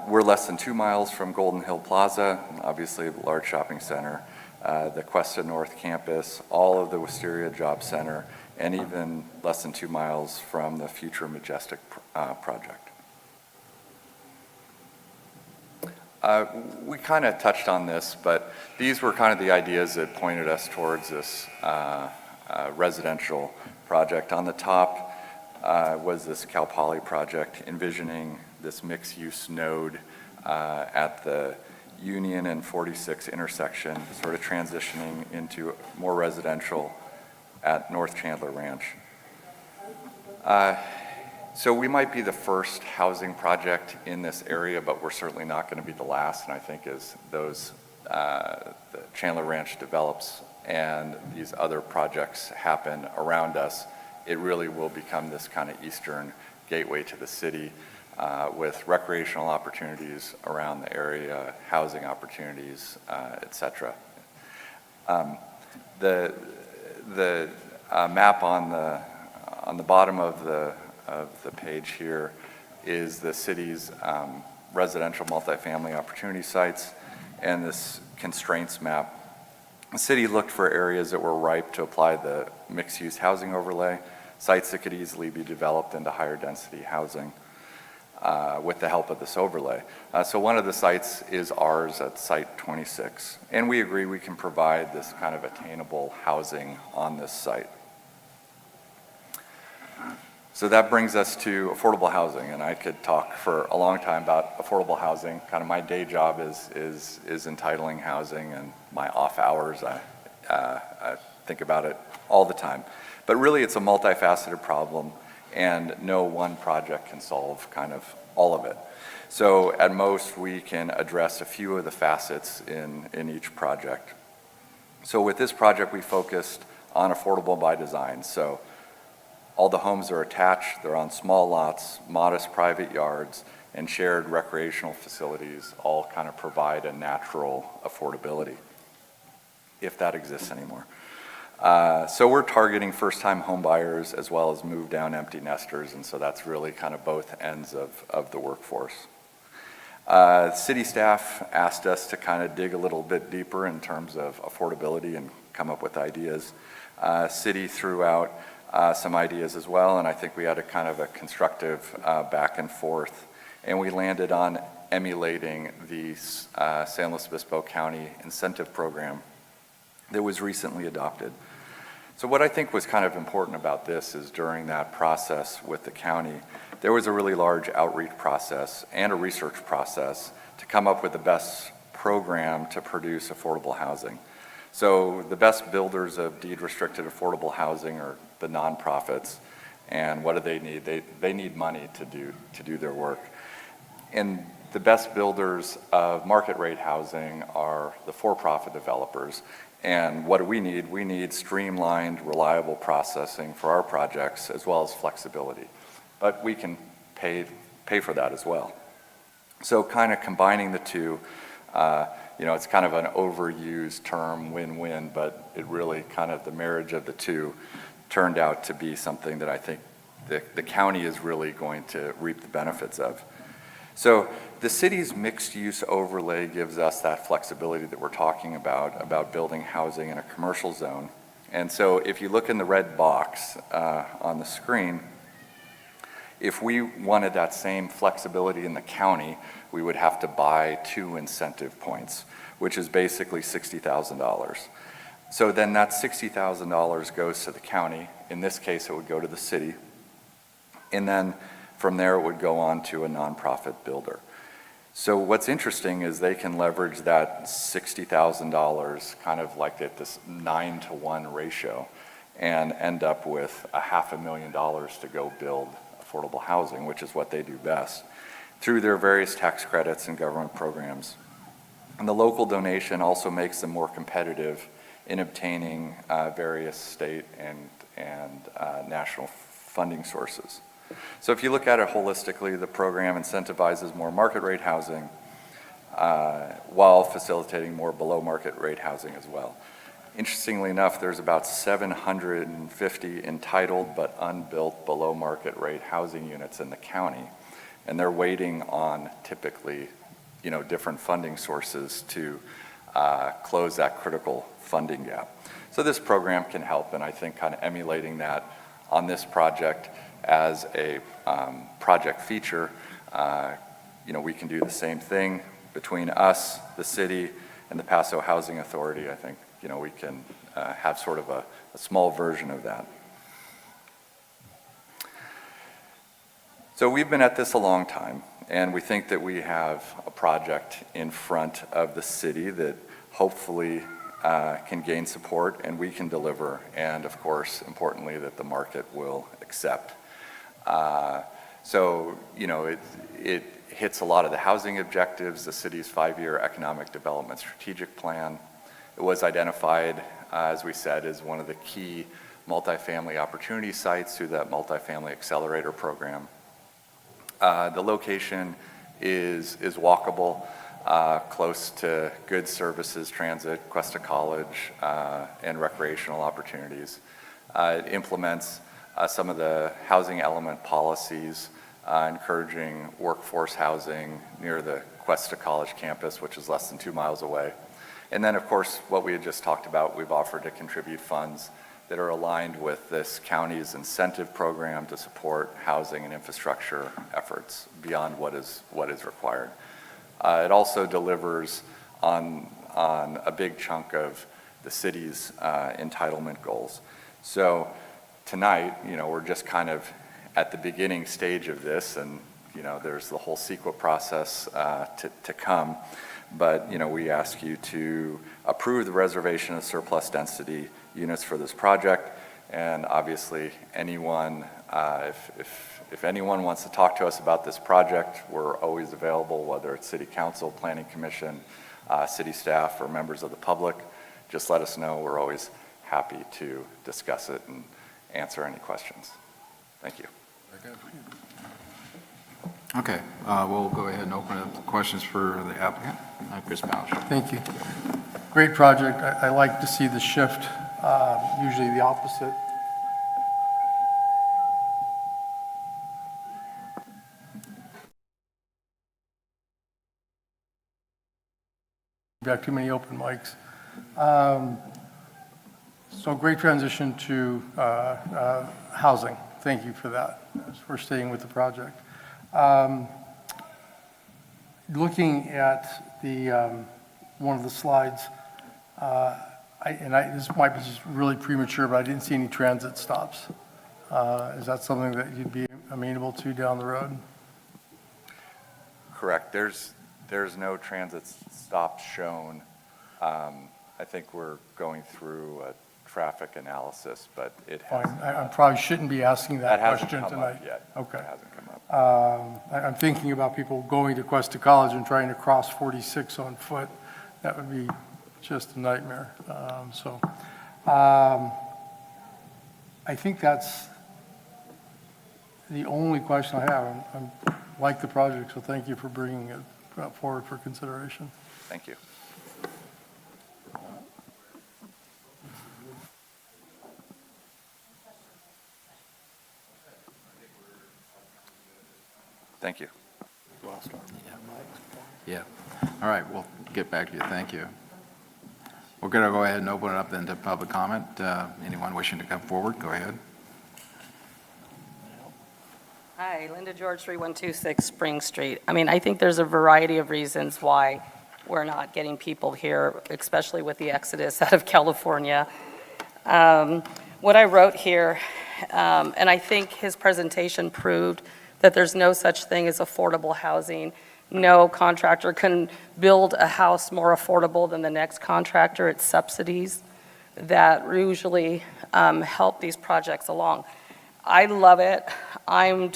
We're less than 2 miles from Golden Hill Plaza, obviously a large shopping center, the Cuesta North Campus, all of the Wisteria Job Center, and even less than 2 miles from the future Majestic project. We kind of touched on this, but these were kind of the ideas that pointed us towards this residential project. On the top was this Cal Poly project, envisioning this mixed-use node at the Union and 46 intersection, sort of transitioning into more residential at North Chandler Ranch. So we might be the first housing project in this area, but we're certainly not going to be the last. And I think as the Chandler Ranch develops and these other projects happen around us, it really will become this kind of eastern gateway to the city with recreational opportunities around the area, housing opportunities, et cetera. The map on the bottom of the page here is the city's residential multifamily opportunity sites and this constraints map. The city looked for areas that were ripe to apply the mixed-use housing overlay, sites that could easily be developed into higher density housing with the help of this overlay. So one of the sites is ours at Site 26, and we agree we can provide this kind of attainable housing on this site. So that brings us to affordable housing, and I could talk for a long time about affordable housing. Kind of my day job is entitling housing, and my off hours, I think about it all the time. But really, it's a multifaceted problem, and no one project can solve kind of all of it. So at most, we can address a few of the facets in each project. So with this project, we focused on affordable by design. So all the homes are attached, they're on small lots, modest private yards, and shared recreational facilities all kind of provide a natural affordability, if that exists anymore. So we're targeting first-time home buyers as well as move-down empty nesters, and so that's really kind of both ends of the workforce. City staff asked us to kind of dig a little bit deeper in terms of affordability and come up with ideas. City threw out some ideas as well, and I think we had a kind of a constructive back and forth, and we landed on emulating the San Luis Obispo County incentive program that was recently adopted. So what I think was kind of important about this is during that process with the county, there was a really large outreach process and a research process to come up with the best program to produce affordable housing. So the best builders of deed-restricted affordable housing are the nonprofits, and what do they need? They need money to do their work. And the best builders of market rate housing are the for-profit developers. And what do we need? We need streamlined, reliable processing for our projects as well as flexibility. But we can pay for that as well. So kind of combining the two, it's kind of an overused term, win-win, but it really kind of the marriage of the two turned out to be something that I think the county is really going to reap the benefits of. So the city's mixed-use overlay gives us that flexibility that we're talking about building housing in a commercial zone. And so if you look in the red box on the screen, if we wanted that same flexibility in the county, we would have to buy 2 incentive points, which is basically $60,000. So then that $60,000 goes to the county. In this case, it would go to the city. And then from there, it would go on to a nonprofit builder. So what's interesting is they can leverage that $60,000 kind of like at this 9-to-1 ratio and end up with $500,000 to go build affordable housing, which is what they do best, through their various tax credits and government programs. And the local donation also makes them more competitive in obtaining various state and national funding sources. So if you look at it holistically, the program incentivizes more market rate housing while facilitating more below market rate housing as well. Interestingly enough, there's about 750 entitled but unbuilt below market rate housing units in the county, and they're waiting on typically, different funding sources to close that critical funding gap. So this program can help, and I think kind of emulating that on this project as a project feature, we can do the same thing between us, the city, and the Paso Housing Authority. I think, we can have sort of a small version of that. So we've been at this a long time, and we think that we have a project in front of the city that hopefully can gain support and we can deliver, and of course, importantly, that the market will accept. It hits a lot of the housing objectives, the city's 5-year economic development strategic plan. It was identified, as we said, as one of the key multifamily opportunity sites through that multifamily accelerator program. The location is walkable, close to good services, transit, Cuesta College, and recreational opportunities. It implements some of the housing element policies, encouraging workforce housing near the Cuesta College campus, which is less than 2 miles away. And then, of course, what we had just talked about, we've offered to contribute funds that are aligned with this county's incentive program to support housing and infrastructure efforts beyond what is required. It also delivers on a big chunk of the city's entitlement goals. So tonight, we're just kind of at the beginning stage of this, and there's the whole CEQA process to come. But we ask you to approve the reservation of surplus density units for this project, and obviously anyone If anyone wants to talk to us about this project, we're always available, whether it's City Council, Planning Commission, city staff, or members of the public. Just let us know. We're always happy to discuss it and answer any questions. Thank you. Okay, we'll go ahead and open up the questions for the applicant, Chris Bausch. Thank you. Great project. I like to see the shift, usually the opposite. Got too many open mics. So great transition to housing. Thank you for that, for staying with the project. Looking at the one of the slides, this might be just really premature, but I didn't see any transit stops. Is that something that you'd be amenable to down the road? Correct. There's no transit stops shown. I think we're going through a traffic analysis, but it has. Fine. I probably shouldn't be asking that question hasn't come tonight. up yet. Okay. It hasn't come up. I'm thinking about people going to Cuesta College and trying to cross 46 on foot. That would be just a nightmare. I think that's the only question I have. I like the project, so thank you for bringing it forward for consideration. Thank you. Thank you. Yeah. All right, we'll get back to you. Thank you. We're going to go ahead and open it up then to public comment. Anyone wishing to come forward, go ahead. Hi, Linda George, 3126 Spring Street. I mean, I think there's a variety of reasons why we're not getting people here, especially with the exodus out of California. What I wrote here, and I think his presentation proved that there's no such thing as affordable housing. No contractor can build a house more affordable than the next contractor. It's subsidies that usually help these projects along. I love it. I don't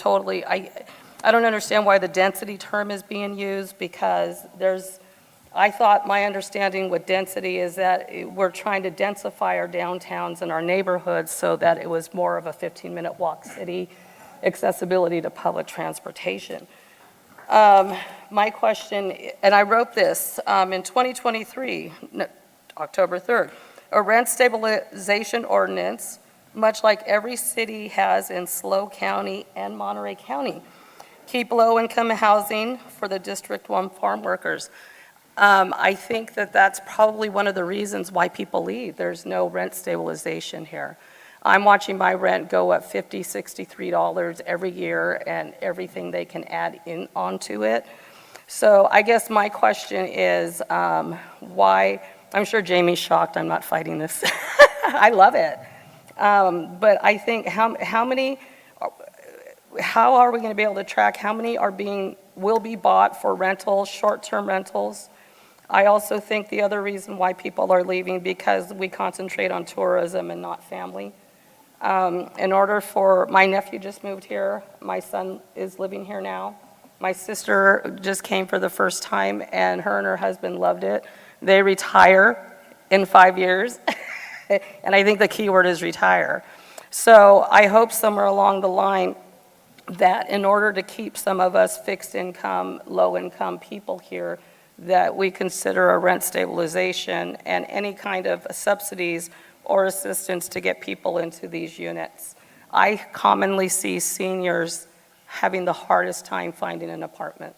understand why the density term is being used, because I thought my understanding with density is that we're trying to densify our downtowns and our neighborhoods so that it was more of a 15-minute walk city, accessibility to public transportation. My question, and I wrote this in 2023, October 3rd, a rent stabilization ordinance, much like every city has in SLO County and Monterey County. Keep low-income housing for the District 1 farm workers. I think that that's probably one of the reasons why people leave. There's no rent stabilization here. I'm watching my rent go up $50, $63 every year, and everything they can add in onto it. So I guess my question is why, I'm sure Jamie's shocked I'm not fighting this. I love it. But I think how are we going to be able to track how many will be bought for rentals, short-term rentals? I also think the other reason why people are leaving, because we concentrate on tourism and not family. In order for, my nephew just moved here, my son is living here now. My sister just came for the first time, and her and her husband loved it. They retire in 5 years, and I think the key word is retire. So I hope somewhere along the line that in order to keep some of us fixed income, low income people here, that we consider a rent stabilization and any kind of subsidies or assistance to get people into these units. I commonly see seniors having the hardest time finding an apartment.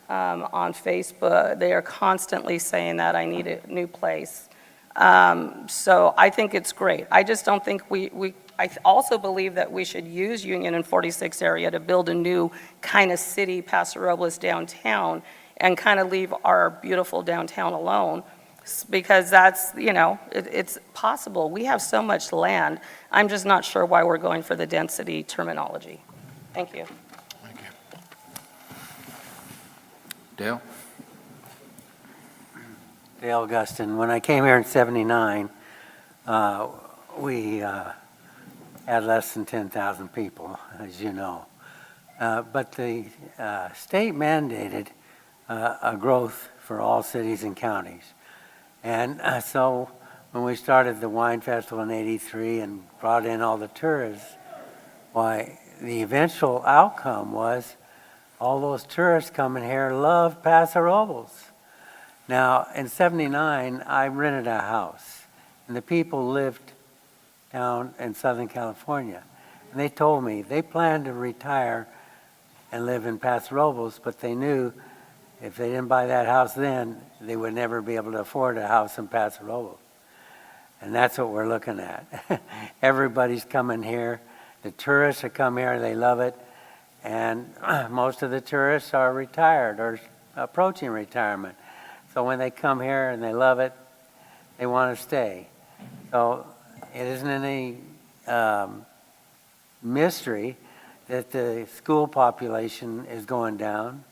On Facebook, they are constantly saying that I need a new place. So I think it's great. I just don't think I also believe that we should use Union and 46 area to build a new kind of city, Paso Robles downtown, and kind of leave our beautiful downtown alone, because that's, it's possible. We have so much land. I'm just not sure why we're going for the density terminology. Thank you. Thank you. Dale? Dale Gustin. When I came here in '79, we had less than 10,000 people, as you know. But the state mandated a growth for all cities and counties. And so when we started the wine festival in '83 and brought in all the tourists, why, the eventual outcome was all those tourists coming here loved Paso Robles. Now, in '79, I rented a house, and the people lived down in Southern California. And they told me they planned to retire and live in Paso Robles, but they knew if they didn't buy that house then, they would never be able to afford a house in Paso Robles. And that's what we're looking at. Everybody's coming here. The tourists that come here, they love it. And most of the tourists are retired or approaching retirement. So when they come here and they love it, they want to stay. So it isn't any mystery that the school population is going down,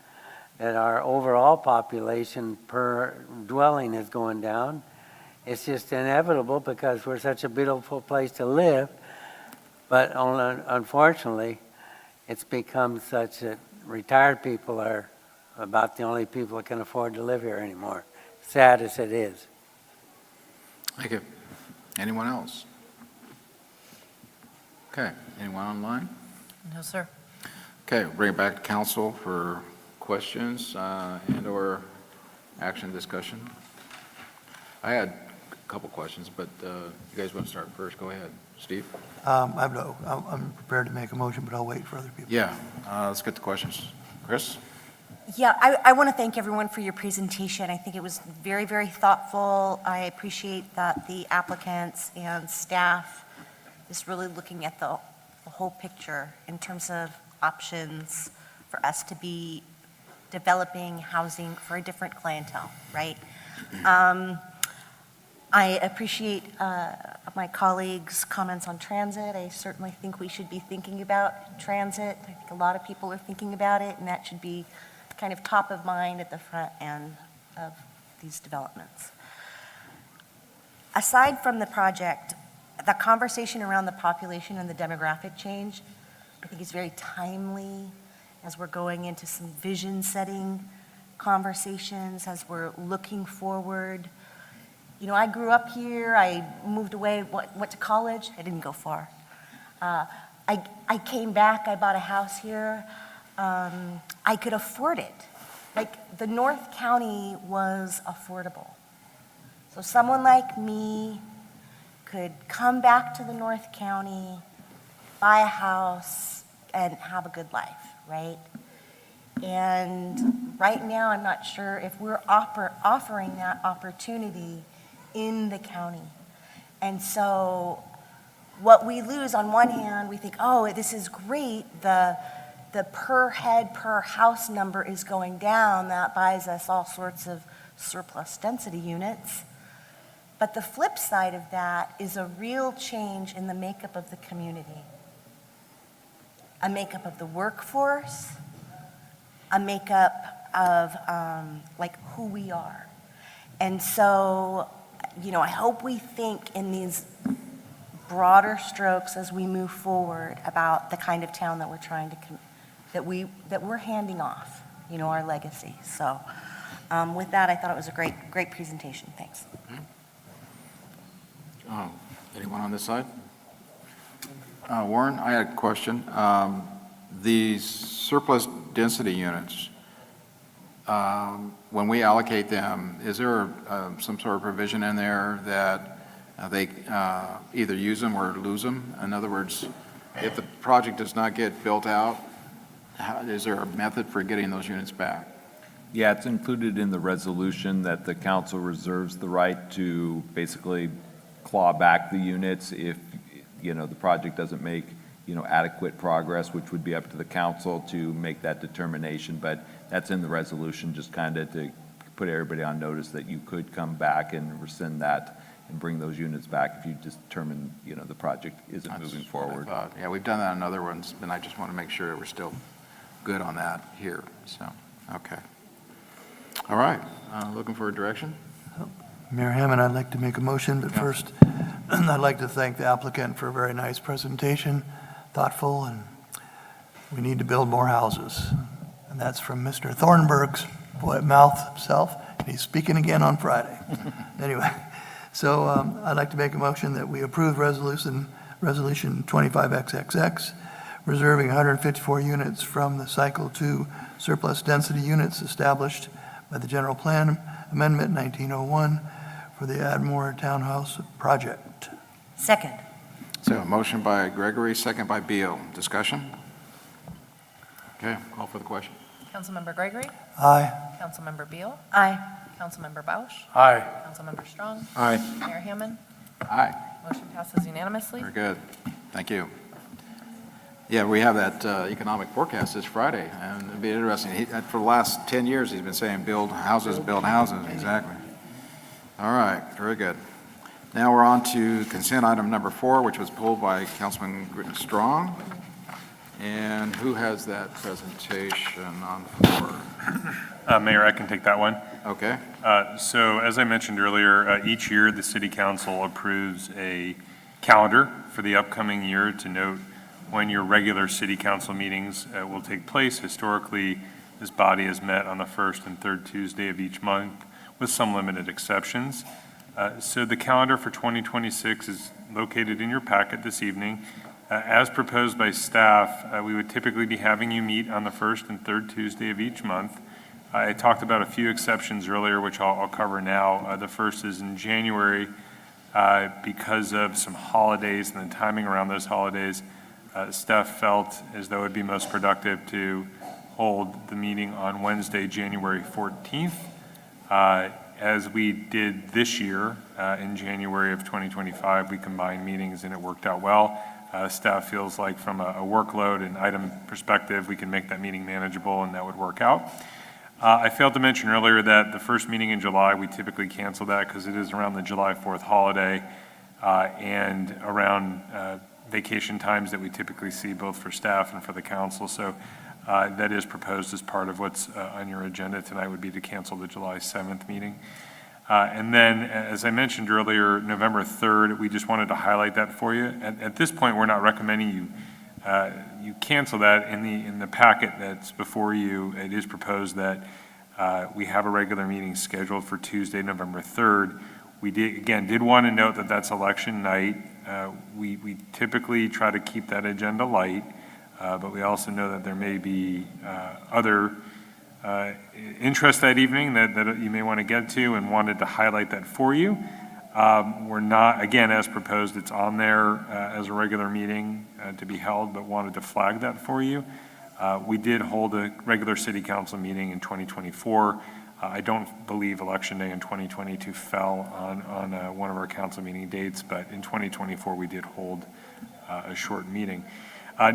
that our overall population per dwelling is going down. It's just inevitable because we're such a beautiful place to live. But unfortunately, it's become such that retired people are about the only people that can afford to live here anymore, sad as it is. Thank you. Anyone else? Okay, anyone online? No, sir. Okay, we'll bring it back to council for questions and/or action discussion. I had a couple questions, but you guys want to start first? Go ahead. Steve? I'm prepared to make a motion, but I'll wait for other people. Yeah, let's get the questions. Chris? Yeah, I want to thank everyone for your presentation. I think it was very, very thoughtful. I appreciate that the applicants and staff is really looking at the whole picture in terms of options for us to be developing housing for a different clientele, right? I appreciate my colleagues' comments on transit. I certainly think we should be thinking about transit. I think a lot of people are thinking about it, and that should be kind of top of mind at the front end of these developments. Aside from the project, the conversation around the population and the demographic change, I think is very timely as we're going into some vision setting conversations, as we're looking forward. You know, I grew up here, I moved away, went to college, I didn't go far. I came back, I bought a house here. I could afford it. Like, the North County was affordable. So someone like me could come back to the North County, buy a house, and have a good life, right? And right now, I'm not sure if we're offering that opportunity in the county. And so what we lose on one hand, we think, oh, this is great, the per head, per house number is going down. That buys us all sorts of surplus density units. But the flip side of that is a real change in the makeup of the community. A makeup of the workforce, a makeup of like who we are. And so, you know, I hope we think in these broader strokes as we move forward about the kind of town that we're trying to, that we're handing off, you know, our legacy. So with that, I thought it was a great presentation. Thanks. Anyone on this side? Warren, I had a question. These surplus density units, when we allocate them, is there some sort of provision in there that they either use them or lose them? In other words, if the project does not get built out, is there a method for getting those units back? Yeah, it's included in the resolution that the council reserves the right to basically claw back the units if, you know, the project doesn't make, you know, adequate progress, which would be up to the council to make that determination. But that's in the resolution, just kind of to put everybody on notice that you could come back and rescind that and bring those units back if you determine, you know, the project isn't moving forward. Yeah, we've done that on other ones, and I just want to make sure we're still good on that here. So, okay. All right, looking for a direction? Mayor Hammond, I'd like to make a motion, but first, I'd like to thank the applicant for a very nice presentation, thoughtful, and we need to build more houses. And that's from Mr. Thornburg's mouth himself, and he's speaking again on Friday. Anyway, so I'd like to make a motion that we approve resolution 25XXX, reserving 154 units from the Cycle 2 surplus density units established by the General Plan Amendment 1901 for the Admore Townhouse project. Second. So a motion by Gregory, second by Beal. Discussion? Okay, call for the question. Councilmember Gregory? Aye. Councilmember Beal? Aye. Councilmember Bausch? Aye. Councilmember Strong? Aye. Mayor Hammond? Aye. Motion passes unanimously. Very good. Thank you. Yeah, we have that economic forecast this Friday, and it'd be interesting. For the last 10 years, he's been saying build houses, build houses. Exactly. All right, very good. Now we're on to consent item number 4, which was pulled by Councilman Strong. And who has that presentation on the floor? Mayor, I can take that one. Okay. So as I mentioned earlier, each year the city council approves a calendar for the upcoming year to note when your regular city council meetings will take place. Historically, this body has met on the first and third Tuesday of each month, with some limited exceptions. So the calendar for 2026 is located in your packet this evening. As proposed by staff, we would typically be having you meet on the first and third Tuesday of each month. I talked about a few exceptions earlier, which I'll cover now. The first is in January, because of some holidays and the timing around those holidays, staff felt as though it would be most productive to hold the meeting on Wednesday, January 14th. As we did this year, in January of 2025, we combined meetings and it worked out well. Staff feels like from a workload and item perspective, we can make that meeting manageable and that would work out. I failed to mention earlier that the first meeting in July, we typically cancel that because it is around the July 4th holiday and around vacation times that we typically see both for staff and for the council. So that is proposed as part of what's on your agenda tonight, would be to cancel the July 7th meeting. And then, as I mentioned earlier, November 3rd, we just wanted to highlight that for you. At this point, we're not recommending you cancel that. In the packet that's before you, it is proposed that we have a regular meeting scheduled for Tuesday, November 3rd. We did want to note that that's election night. We typically try to keep that agenda light, but we also know that there may be other interest that evening that you may want to get to, and wanted to highlight that for you. We're not, again, as proposed, it's on there as a regular meeting to be held, but wanted to flag that for you. We did hold a regular city council meeting in 2024. I don't believe Election Day in 2022 fell on one of our council meeting dates, but in 2024 we did hold a short meeting.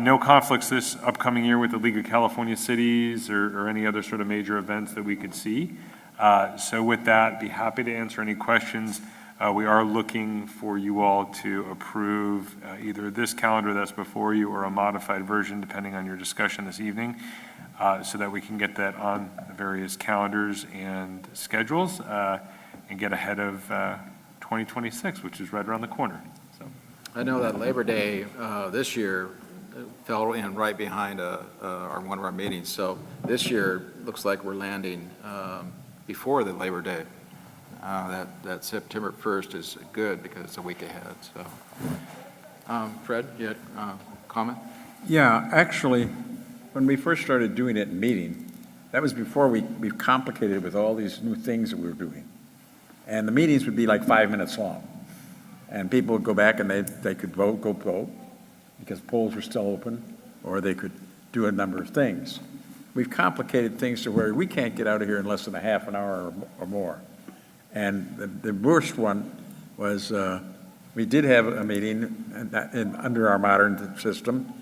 No conflicts this upcoming year with the League of California Cities or any other sort of major events that we could see. So with that, be happy to answer any questions. We are looking for you all to approve either this calendar that's before you or a modified version, depending on your discussion this evening, so that we can get that on the various calendars and schedules and get ahead of 2026, which is right around the corner. So I know that Labor Day this year fell in right behind one of our meetings. So this year, looks like we're landing before the Labor Day. That September 1st is good because it's a week ahead. So, Fred, you had a comment? Yeah, actually, when we first started doing it in meeting, that was before we complicated it with all these new things that we were doing. And the meetings would be like 5 minutes long. And people would go back and they could go vote, because polls were still open, or they could do a number of things. We've complicated things to where we can't get out of here in less than a half an hour or more. And the worst one was we did have a meeting under our modern system,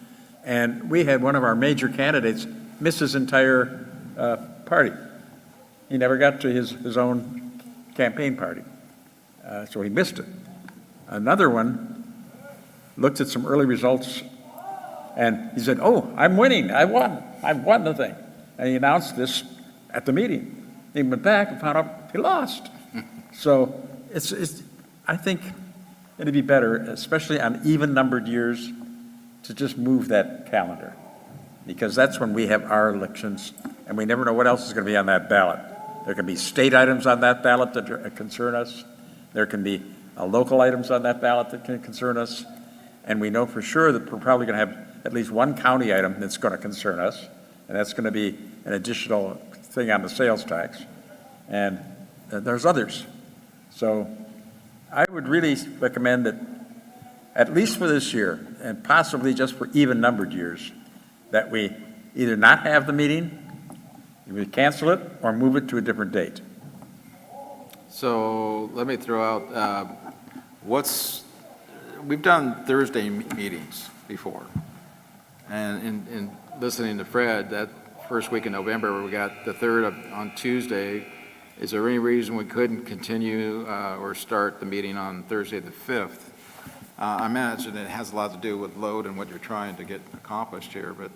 and we had one of our major candidates miss his entire party. He never got to his own campaign party, so he missed it. Another one looked at some early results, and he said, "Oh, I'm winning. I won the thing." And he announced this at the meeting. He went back and found out he lost. So I think it'd be better, especially on even-numbered years, to just move that calendar. Because that's when we have our elections, and we never know what else is going to be on that ballot. There can be state items on that ballot that concern us. There can be local items on that ballot that can concern us. And we know for sure that we're probably going to have at least one county item that's going to concern us, and that's going to be an additional thing on the sales tax. And there's others. So I would really recommend that, at least for this year, and possibly just for even-numbered years, that we either not have the meeting, we cancel it, or move it to a different date. So let me throw out, we've done Thursday meetings before. And in listening to Fred, that first week in November, we got the 3rd on Tuesday. Is there any reason we couldn't continue or start the meeting on Thursday the 5th? I imagine it has a lot to do with load and what you're trying to get accomplished here, but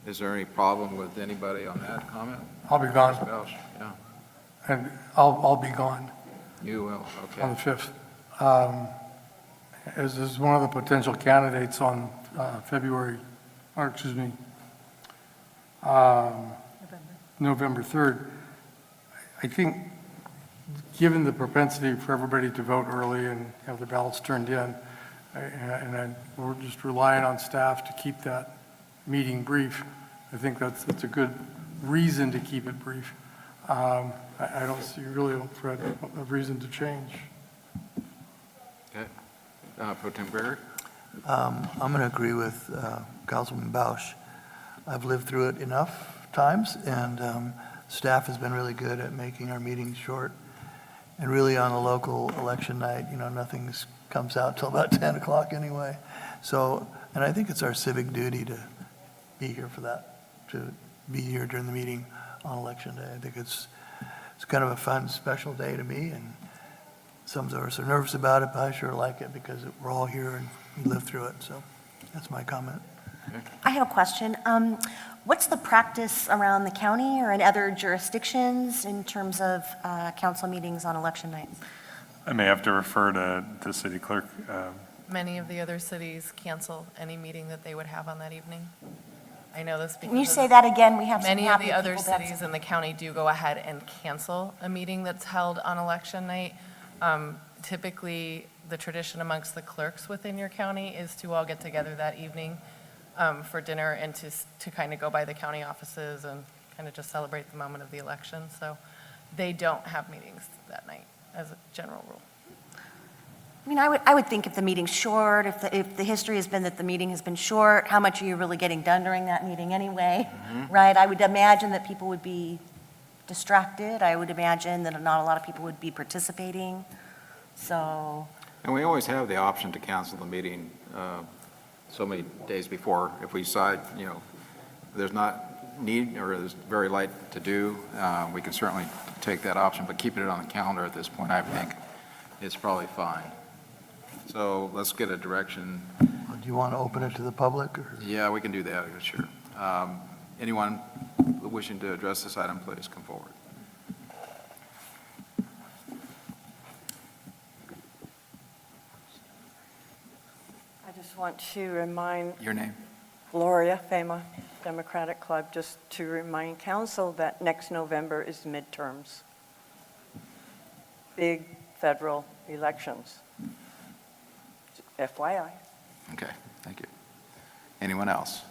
is there any problem with anybody on that comment? I'll be gone, Yeah, and I'll be gone you will, okay. on the 5th. As one of the potential candidates on November 3rd, I think, given the propensity for everybody to vote early and have the ballots turned in, we're just relying on staff to keep that meeting brief. I think that's a good reason to keep it brief. I don't see really, Fred, a reason to change. Okay. Pro Tem Gregory? I'm going to agree with Councilman Bausch. I've lived through it enough times, and staff has been really good at making our meetings short. And really on a local election night, nothing comes out till about 10 o'clock anyway. So, and I think it's our civic duty to be here for that, to be here during the meeting on election day. I think it's kind of a fun, special day to me, and some of us are nervous about it, but I sure like it because we're all here and we live through it. So that's my comment. I have a question. What's the practice around the county or in other jurisdictions in terms of council meetings on election nights? I may have to refer to the city clerk. Many of the other cities cancel any meeting that they would have on that evening. I know this because. Can you say that again? We have some Many of happy the other people that- cities in the county do go ahead and cancel a meeting that's held on election night. Typically, the tradition amongst the clerks within your county is to all get together that evening for dinner and to kind of go by the county offices and kind of just celebrate the moment of the election. So they don't have meetings that night as a general rule. I mean, I would think if the meeting's short, if the history has been that the meeting has been short, how much are you really getting done during that meeting anyway, right? I would imagine that people would be distracted. I would imagine that not a lot of people would be participating, so. And we always have the option to cancel the meeting so many days before. If we decide, there's not need or there's very light to do, we can certainly take that option, but keeping it on the calendar at this point, I think, is probably fine. So let's get a direction. Do you want to open it to the public? Or? Yeah, we can do that, sure. Anyone wishing to address this item, please come forward. I just want to remind Your name? Gloria Fema, Democratic Club, just to remind council that next November is midterms. Big federal elections. FYI. Okay, thank you. Anyone else?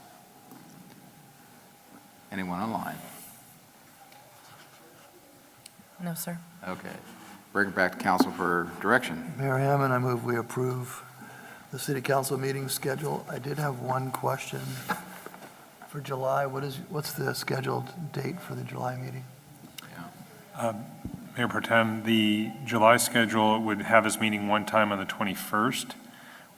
Anyone online? No, sir. Okay. Bring it back to council for direction. Mayor Hammond, I move we approve the city council meeting schedule. I did have one question for July. What's the scheduled date for the July meeting? Mayor Pro Tem, the July schedule would have us meeting one time on the 21st,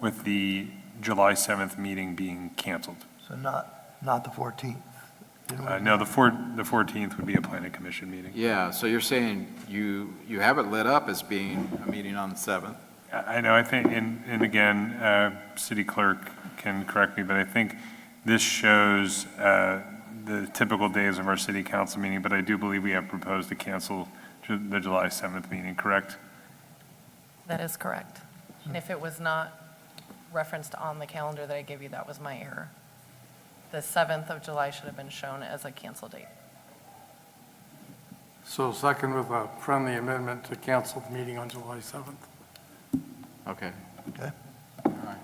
with the July 7th meeting being canceled. So not the 14th? No, the 14th would be a planning commission meeting. Yeah, so you're saying you have it lit up as being a meeting on the 7th? I know, I think, and again, city clerk can correct me, but I think this shows the typical days of our city council meeting, but I do believe we have proposed to cancel the July 7th meeting, correct? That is correct. And if it was not referenced on the calendar that I gave you, that was my error. The 7th of July should have been shown as a cancel date. So second with a friendly amendment to cancel the meeting on July 7th. Okay. Okay. All right.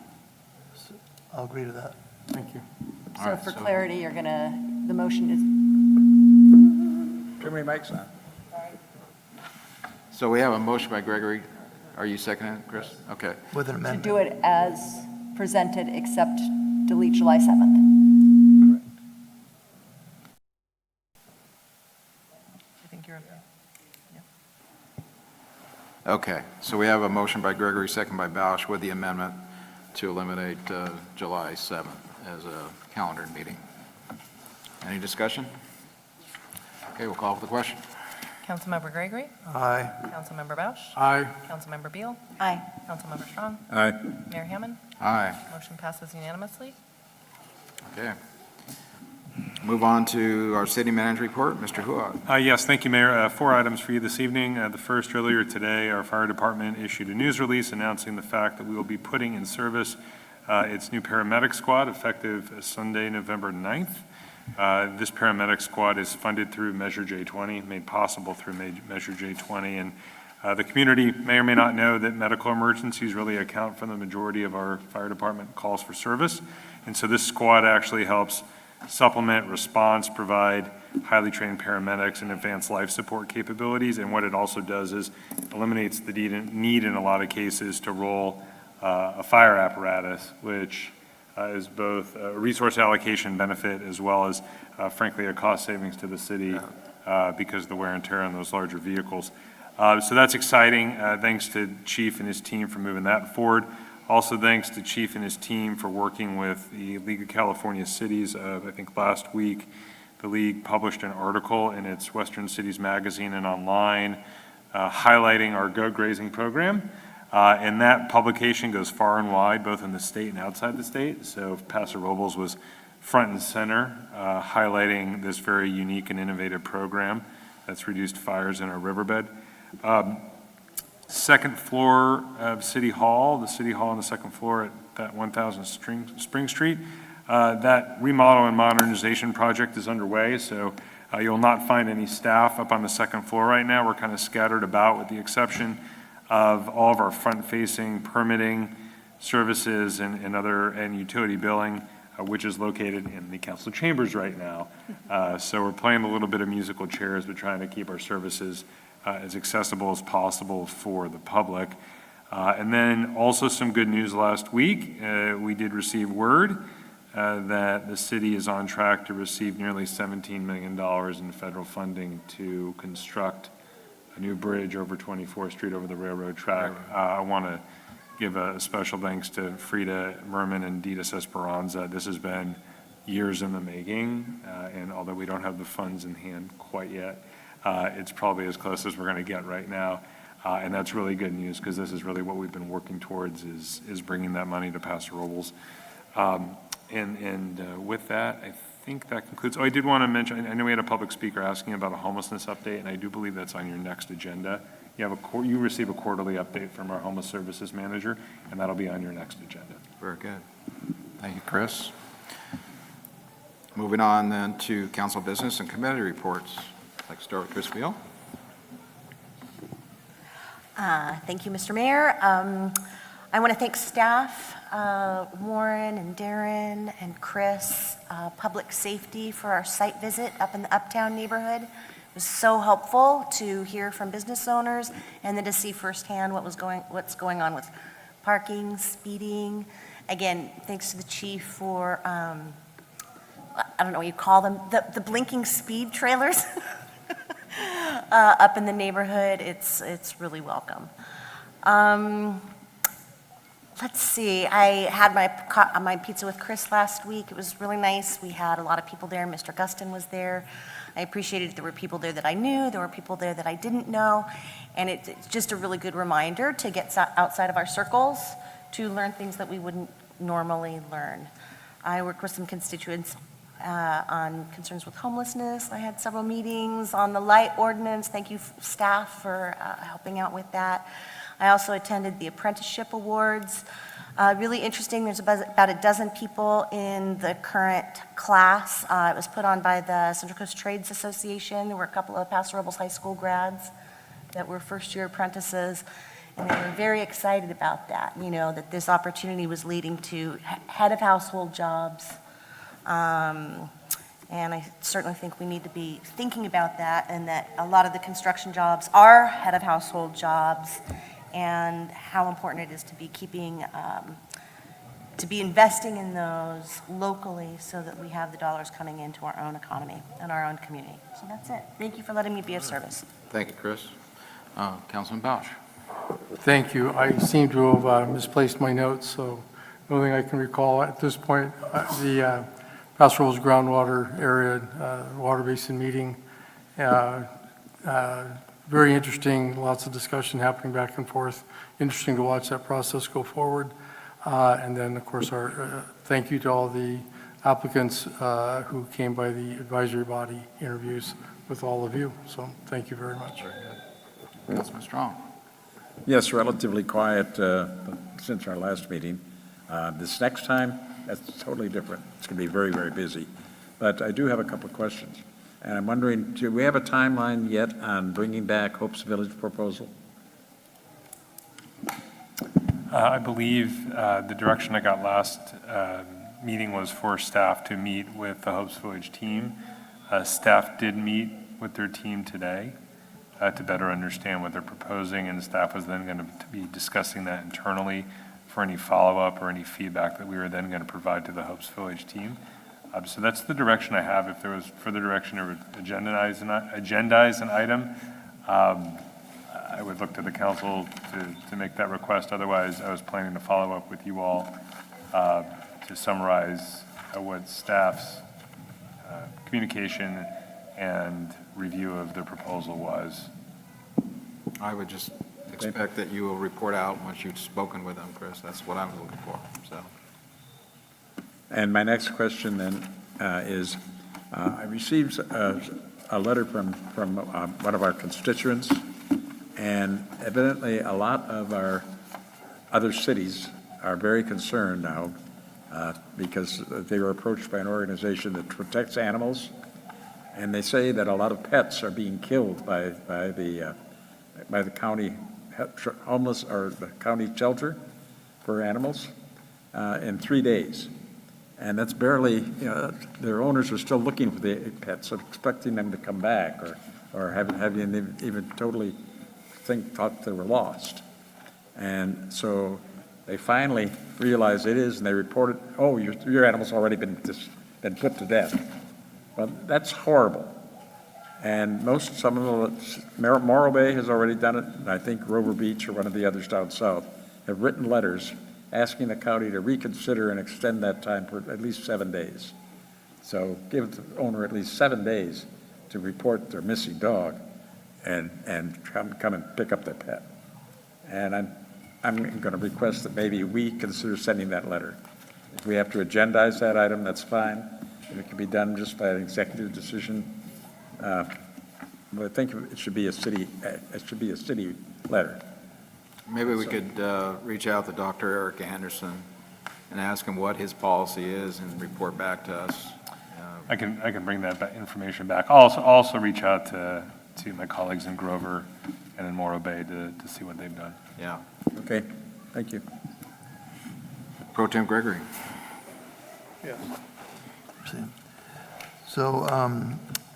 I'll agree to that. Thank you. All So right, for so- clarity, you're gonna, the motion is, Too many mics on. So we have a motion by Gregory. Are you seconding it, Chris? Okay. With an to amendment. do it as presented, except delete July 7th. I think you're okay. Okay, so we have a motion by Gregory, second by Bausch, with the amendment to eliminate July 7th as a calendar meeting. Any discussion? Okay, we'll call for the question. Councilmember Gregory? Aye. Councilmember Bausch? Aye. Councilmember Beal? Aye. Councilmember Strong? Aye. Mayor Hammond? Aye. Motion passes unanimously. Okay. Move on to our city manager report. Mr. Huat. Yes, thank you, Mayor. 4 items for you this evening. The first, earlier today, our fire department issued a news release announcing the fact that we will be putting in service its new paramedic squad effective Sunday, November 9th. This paramedic squad is funded through Measure J20, made possible through Measure J20. And the community may or may not know that medical emergencies really account for the majority of our fire department calls for service. And so this squad actually helps supplement, response, provide highly trained paramedics and advanced life support capabilities. And what it also does is eliminates the need in a lot of cases to roll a fire apparatus, which is both a resource allocation benefit as well as, frankly, a cost savings to the city because of the wear and tear on those larger vehicles. So that's exciting. Thanks to Chief and his team for moving that forward. Also, thanks to Chief and his team for working with the League of California Cities. I think last week, the League published an article in its Western Cities magazine and online highlighting our goat grazing program. And that publication goes far and wide, both in the state and outside the state. So Paso Robles was front and center, highlighting this very unique and innovative program that's reduced fires in our riverbed. Second floor of City Hall, the City Hall on the second floor at that 1000 Spring Street. That remodel and modernization project is underway, so you'll not find any staff up on the second floor right now. We're kind of scattered about with the exception of all of our front-facing permitting services and utility billing, which is located in the council chambers right now. So we're playing a little bit of musical chairs, but trying to keep our services as accessible as possible for the public. And then also some good news last week. We did receive word that the city is on track to receive nearly $17 million in federal funding to construct a new bridge over 24th Street over the railroad track. I want to give a special thanks to Frida Merman and Ditas Esperanza. This has been years in the making, and although we don't have the funds in hand quite yet, it's probably as close as we're going to get right now. And that's really good news because this is really what we've been working towards is bringing that money to Paso Robles. And with that, I think that concludes. Oh, I did want to mention, I know we had a public speaker asking about a homelessness update, and I do believe that's on your next agenda. You receive a quarterly update from our homeless services manager, and that'll be on your next agenda. Very good. Thank you, Chris. Moving on then to council business and committee reports. I'd like to start with Chris Beal. Thank you, Mr. Mayor. I want to thank staff, Warren and Darren and Chris, Public Safety for our site visit up in the Uptown neighborhood. It was so helpful to hear from business owners and then to see firsthand what's going on with parking, speeding. Again, thanks to the chief for, I don't know what you call them, the blinking speed trailers up in the neighborhood. It's really welcome. Let's see, I had my pizza with Chris last week. It was really nice. We had a lot of people there. Mr. Gustin was there. I appreciated there were people there that I knew. There were people there that I didn't know. And it's just a really good reminder to get outside of our circles to learn things that we wouldn't normally learn. I worked with some constituents on concerns with homelessness. I had several meetings on the light ordinance. Thank you, staff, for helping out with that. I also attended the Apprenticeship Awards. Really interesting, there's about a dozen people in the current class. It was put on by the Central Coast Trades Association. There were a couple of Paso Robles High School grads that were first-year apprentices, and they were very excited about that, you know, that this opportunity was leading to head of household jobs. And I certainly think we need to be thinking about that, and that a lot of the construction jobs are head of household jobs, and how important it is to be to be investing in those locally so that we have the dollars coming into our own economy and our own community. So that's it. Thank you for letting me be of service. Thank you, Chris. Councilman Bausch. Thank you. I seem to have misplaced my notes, so the only thing I can recall at this point, the Paso Robles groundwater area water basin meeting. Very interesting, lots of discussion happening back and forth. Interesting to watch that process go forward. And then, of course, our thank you to all the applicants who came by the advisory body interviews with all of you. So thank you very much. Very good. Councilman Strong. Yes, relatively quiet since our last meeting. This next time, that's totally different. It's going to be very, very busy. But I do have a couple of questions. And I'm wondering, do we have a timeline yet on bringing back Hope's Village proposal? I believe the direction I got last meeting was for staff to meet with the Hopes Village team. Staff did meet with their team today to better understand what they're proposing, and staff was then going to be discussing that internally for any follow-up or any feedback that we were then going to provide to the Hopes Village team. So that's the direction I have. If there was further direction to agendize an item, I would look to the council to make that request. Otherwise, I was planning to follow up with you all to summarize what staff's communication and review of the proposal was. I would just expect that you will report out once you've spoken with them, Chris. That's what I'm looking for, so. And my next question then is, I received a letter from one of our constituents, and evidently a lot of our other cities are very concerned now because they were approached by an organization that protects animals, and they say that a lot of pets are being killed by the county homeless or the county shelter for animals in 3 days. And that's barely, you know, their owners are still looking for the pets, expecting them to come back, or having even totally thought they were lost. And so they finally realize it is, and they report it, oh, your animal's already been put to death. Well, that's horrible. And some of the, Morro Bay has already done it, and I think Rover Beach or one of the others down south have written letters asking the county to reconsider and extend that time for at least 7 days. So give the owner at least 7 days to report their missing dog and come and pick up their pet. And I'm going to request that maybe we consider sending that letter. If we have to agendize that item, that's fine. If it can be done just by an executive decision, but I think it should be a city letter. Maybe we could reach out to Dr. Eric Anderson and ask him what his policy is and report back to us. I can bring that information back. I'll also reach out to my colleagues in Grover and in Morro Bay to see what they've done. Yeah. Okay, thank you. Pro Tem Gregory. Yes. So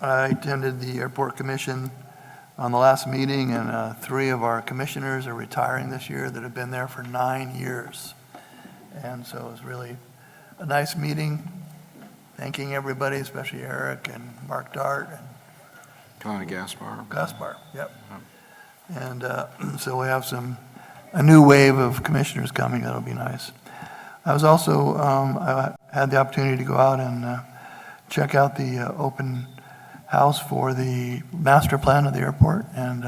I attended the Airport Commission on the last meeting, and 3 of our commissioners are retiring this year that have been there for 9 years. And so it was really a nice meeting, thanking everybody, especially Eric and Mark Dart and Connie Gaspar. Gaspar, yep. And so we have a new wave of commissioners coming. That'll be nice. I was also, I had the opportunity to go out and check out the open house for the master plan of the airport, and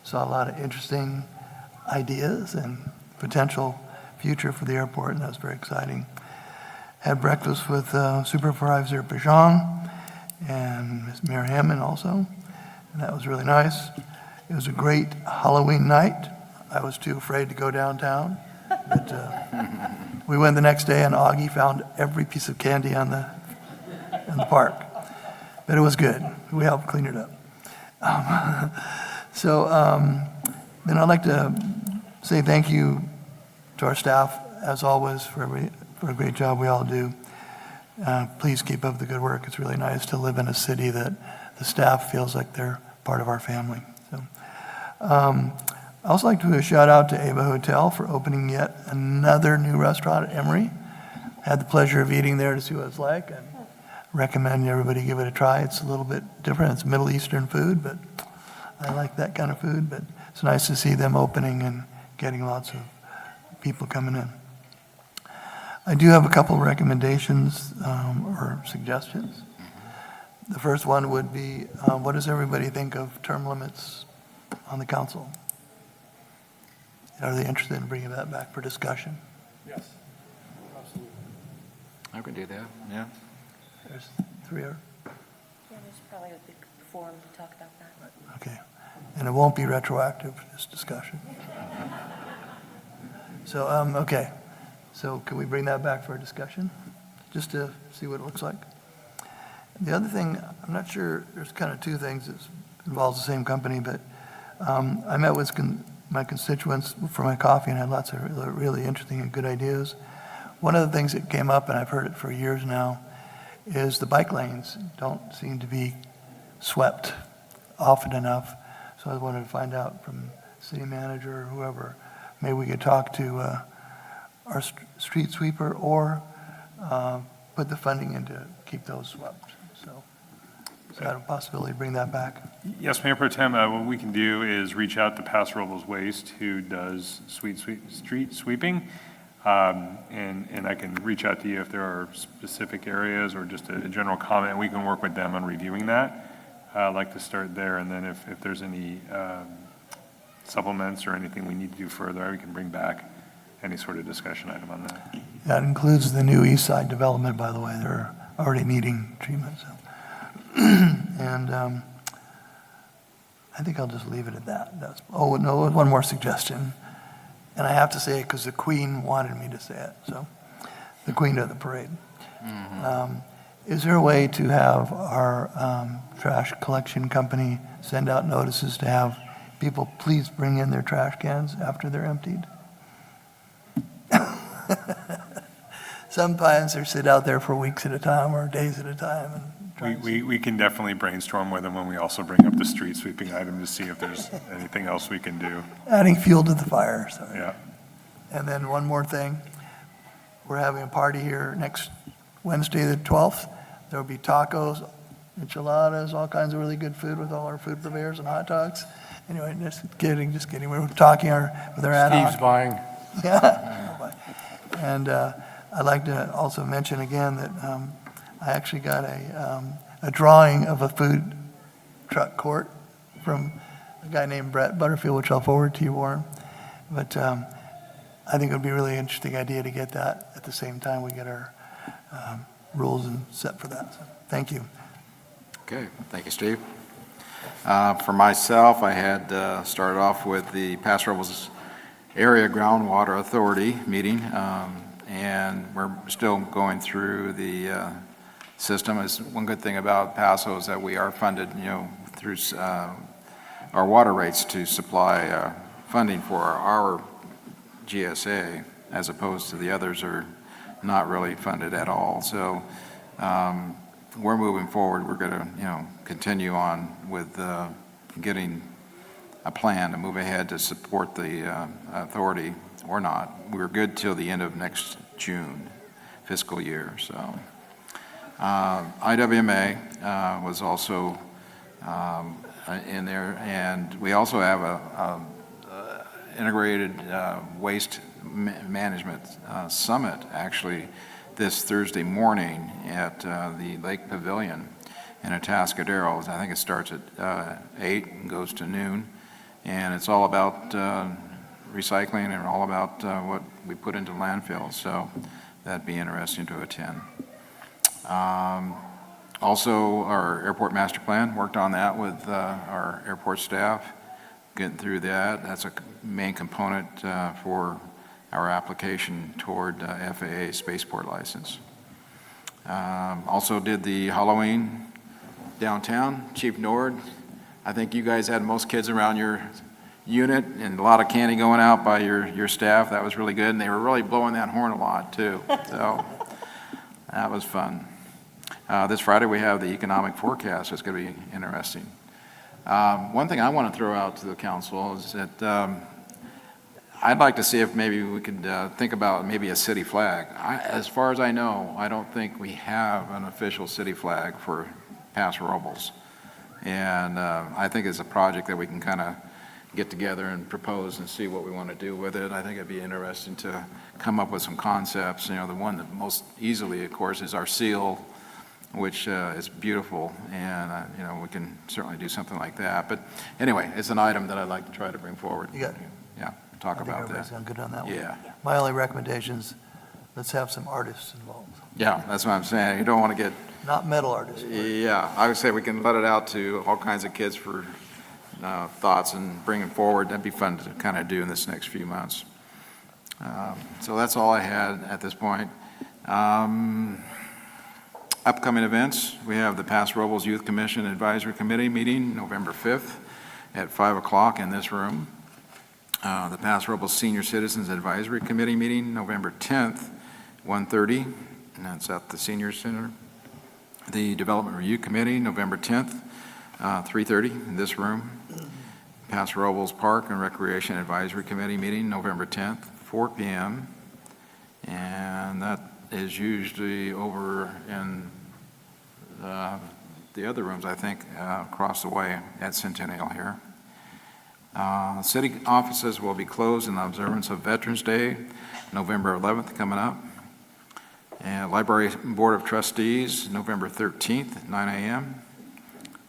saw a lot of interesting ideas and potential future for the airport, and that was very exciting. Had breakfast with Supervisor Pajong and Ms. Mayor Hammond also, and that was really nice. It was a great Halloween night. I was too afraid to go downtown. But we went the next day, and Augie found every piece of candy in the park. But it was good. We helped clean it up. Then I'd like to say thank you to our staff, as always, for a great job we all do. Please keep up the good work. It's really nice to live in a city that the staff feels like they're part of our family. I also like to do a shout out to Ava Hotel for opening yet another new restaurant at Emory. Had the pleasure of eating there to see what it's like, and recommend everybody give it a try. It's a little bit different. It's Middle Eastern food, but I like that kind of food. But it's nice to see them opening and getting lots of people coming in. I do have a couple of recommendations or suggestions. The first one would be, what does everybody think of term limits on the council? Are they interested in bringing that back for discussion? Yes, absolutely. I could do that, yeah. There's three or, Yeah, there's probably a big forum to talk about that. okay. And it won't be retroactive, this discussion. So, okay. So can we bring that back for a discussion? Just to see what it looks like? The other thing, I'm not sure, there's kind of two things that involves the same company, but I met with my constituents for my coffee and had lots of really interesting and good ideas. One of the things that came up, and I've heard it for years now, is the bike lanes don't seem to be swept often enough. So I wanted to find out from city manager or whoever, maybe we could talk to our street sweeper or put the funding in to keep those swept. So is that a possibility to bring that back? Yes, Mayor Pro Tem, what we can do is reach out to Paso Robles Waste, who does street sweeping. And I can reach out to you if there are specific areas or just a general comment. We can work with them on reviewing that. I'd like to start there, and then if there's any supplements or anything we need to do further, we can bring back any sort of discussion item on that. That includes the new east side development, by the way. They're already needing treatment. So. And I think I'll just leave it at that. Oh, no, one more suggestion. And I have to say it because the Queen wanted me to say it. So the Queen of the parade. Mm-hmm. Is there a way to have our trash collection company send out notices to have people please bring in their trash cans after they're emptied? Sometimes they sit out there for weeks at a time or days at a time. And we can definitely brainstorm with them when we also bring up the street sweeping item to see if there's anything else we can do. Adding fuel to the fire. Sorry. Yeah. And then one more thing. We're having a party here next Wednesday, the 12th. There will be tacos, enchiladas, all kinds of really good food with all our food purveyors and hot dogs. Anyway, just kidding. We're talking with our ad hoc. Steve's buying. Yeah. And I'd like to also mention again that I actually got a drawing of a food truck court from a guy named Brett Butterfield, which I'll forward to you, Warren. But I think it would be a really interesting idea to get that at the same time we get our rules and set for that. So, thank you. Okay, thank you, Steve. For myself, I had started off with the Paso Robles Area Groundwater Authority meeting, and we're still going through the system. One good thing about Paso is that we are funded, through our water rates to supply funding for our GSA, as opposed to the others are not really funded at all. So we're moving forward. We're going to, continue on with getting a plan to move ahead to support the authority or not. We're good till the end of next June fiscal year. So IWMA was also in there, and we also have a integrated waste management summit actually this Thursday morning at the Lake Pavilion in Atascadero. I think it starts at 8 and goes to noon, and it's all about recycling and all about what we put into landfills, so that'd be interesting to attend. Also, our airport master plan, worked on that with our airport staff. getting through that. That's a main component for our application toward FAA spaceport license. Also did the Halloween downtown. Chief Nord, I think you guys had most kids around your unit and a lot of candy going out by your staff. That was really good, and they were really blowing that horn a lot too. So that was fun. This Friday we have the economic forecast. It's going to be interesting. One thing I want to throw out to the council is that I'd like to see if maybe we could think about maybe a city flag. As far as I know, I don't think we have an official city flag for Paso Robles. And I think it's a project that we can kind of get together and propose and see what we want to do with it. I think it'd be interesting to come up with some concepts. You know, the one that most easily, of course, is our seal, which is beautiful, and you know, we can certainly do something like that. But anyway, it's an item that I'd like to try to bring forward. You got, yeah, talk I think about everybody's that. done good on that one. Yeah, My only recommendation is, let's have some artists involved, yeah, that's what I'm saying. You don't want to get, not metal artists. yeah, I would say we can let it out to all kinds of kids for thoughts and bring it forward. That'd be fun to kind of do in this next few months. So that's all I had at this point. Upcoming events, we have the Paso Robles Youth Commission Advisory Committee meeting November 5th at 5 o'clock in this room. The Paso Robles Senior Citizens Advisory Committee meeting November 10th, 1:30, and that's at the Senior Center. The Development Review Committee, November 10th, 3:30 in this room. Paso Robles Park and Recreation Advisory Committee meeting, November 10th, 4 p.m. And that is usually over in the other rooms, I think, across the way at Centennial here. City offices will be closed in observance of Veterans Day, November 11th coming up. And Library Board of Trustees, November 13th at 9 a.m.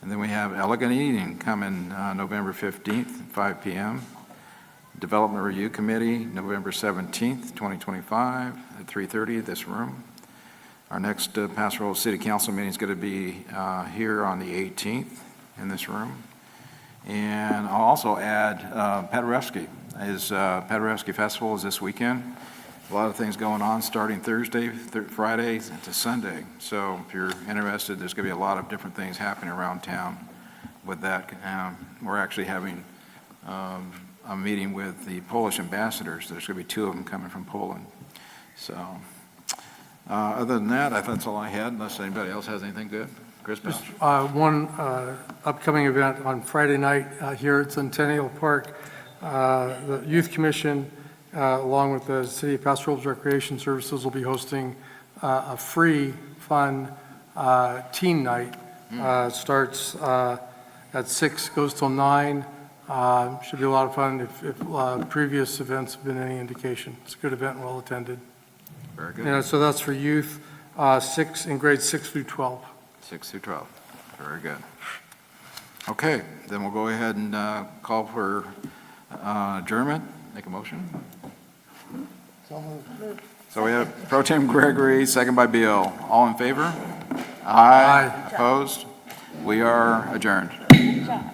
And then we have Elegant Eating coming November 15th, 5 p.m. Development Review Committee, November 17th, 2025, at 3:30, this room. Our next Paso Robles City Council meeting is going to be here on the 18th in this room. And I'll also add Paderewski. Paderewski Festival is this weekend. A lot of things going on starting Thursday, Friday to Sunday. So if you're interested, there's going to be a lot of different things happening around town with that. We're actually having a meeting with the Polish ambassadors. There's going to be 2 of them coming from Poland. So other than that, I think that's all I had, unless anybody else has anything good. Chris Bell. Just one upcoming event on Friday night here at Centennial Park. The Youth Commission, along with the City of Paso Robles Recreation Services, will be hosting a free, fun teen night. Starts at 6, goes till 9. Should be a lot of fun if previous events have been any indication. It's a good event, well attended. Very good. Yeah, so that's for youth, in grades 6 through 12. 6 through 12. Very good. Okay, then we'll go ahead and call for adjournment. Make a motion. So we have Pro Tem Gregory, second by Bill. All in favor? Aye. Opposed? We are adjourned. Good job.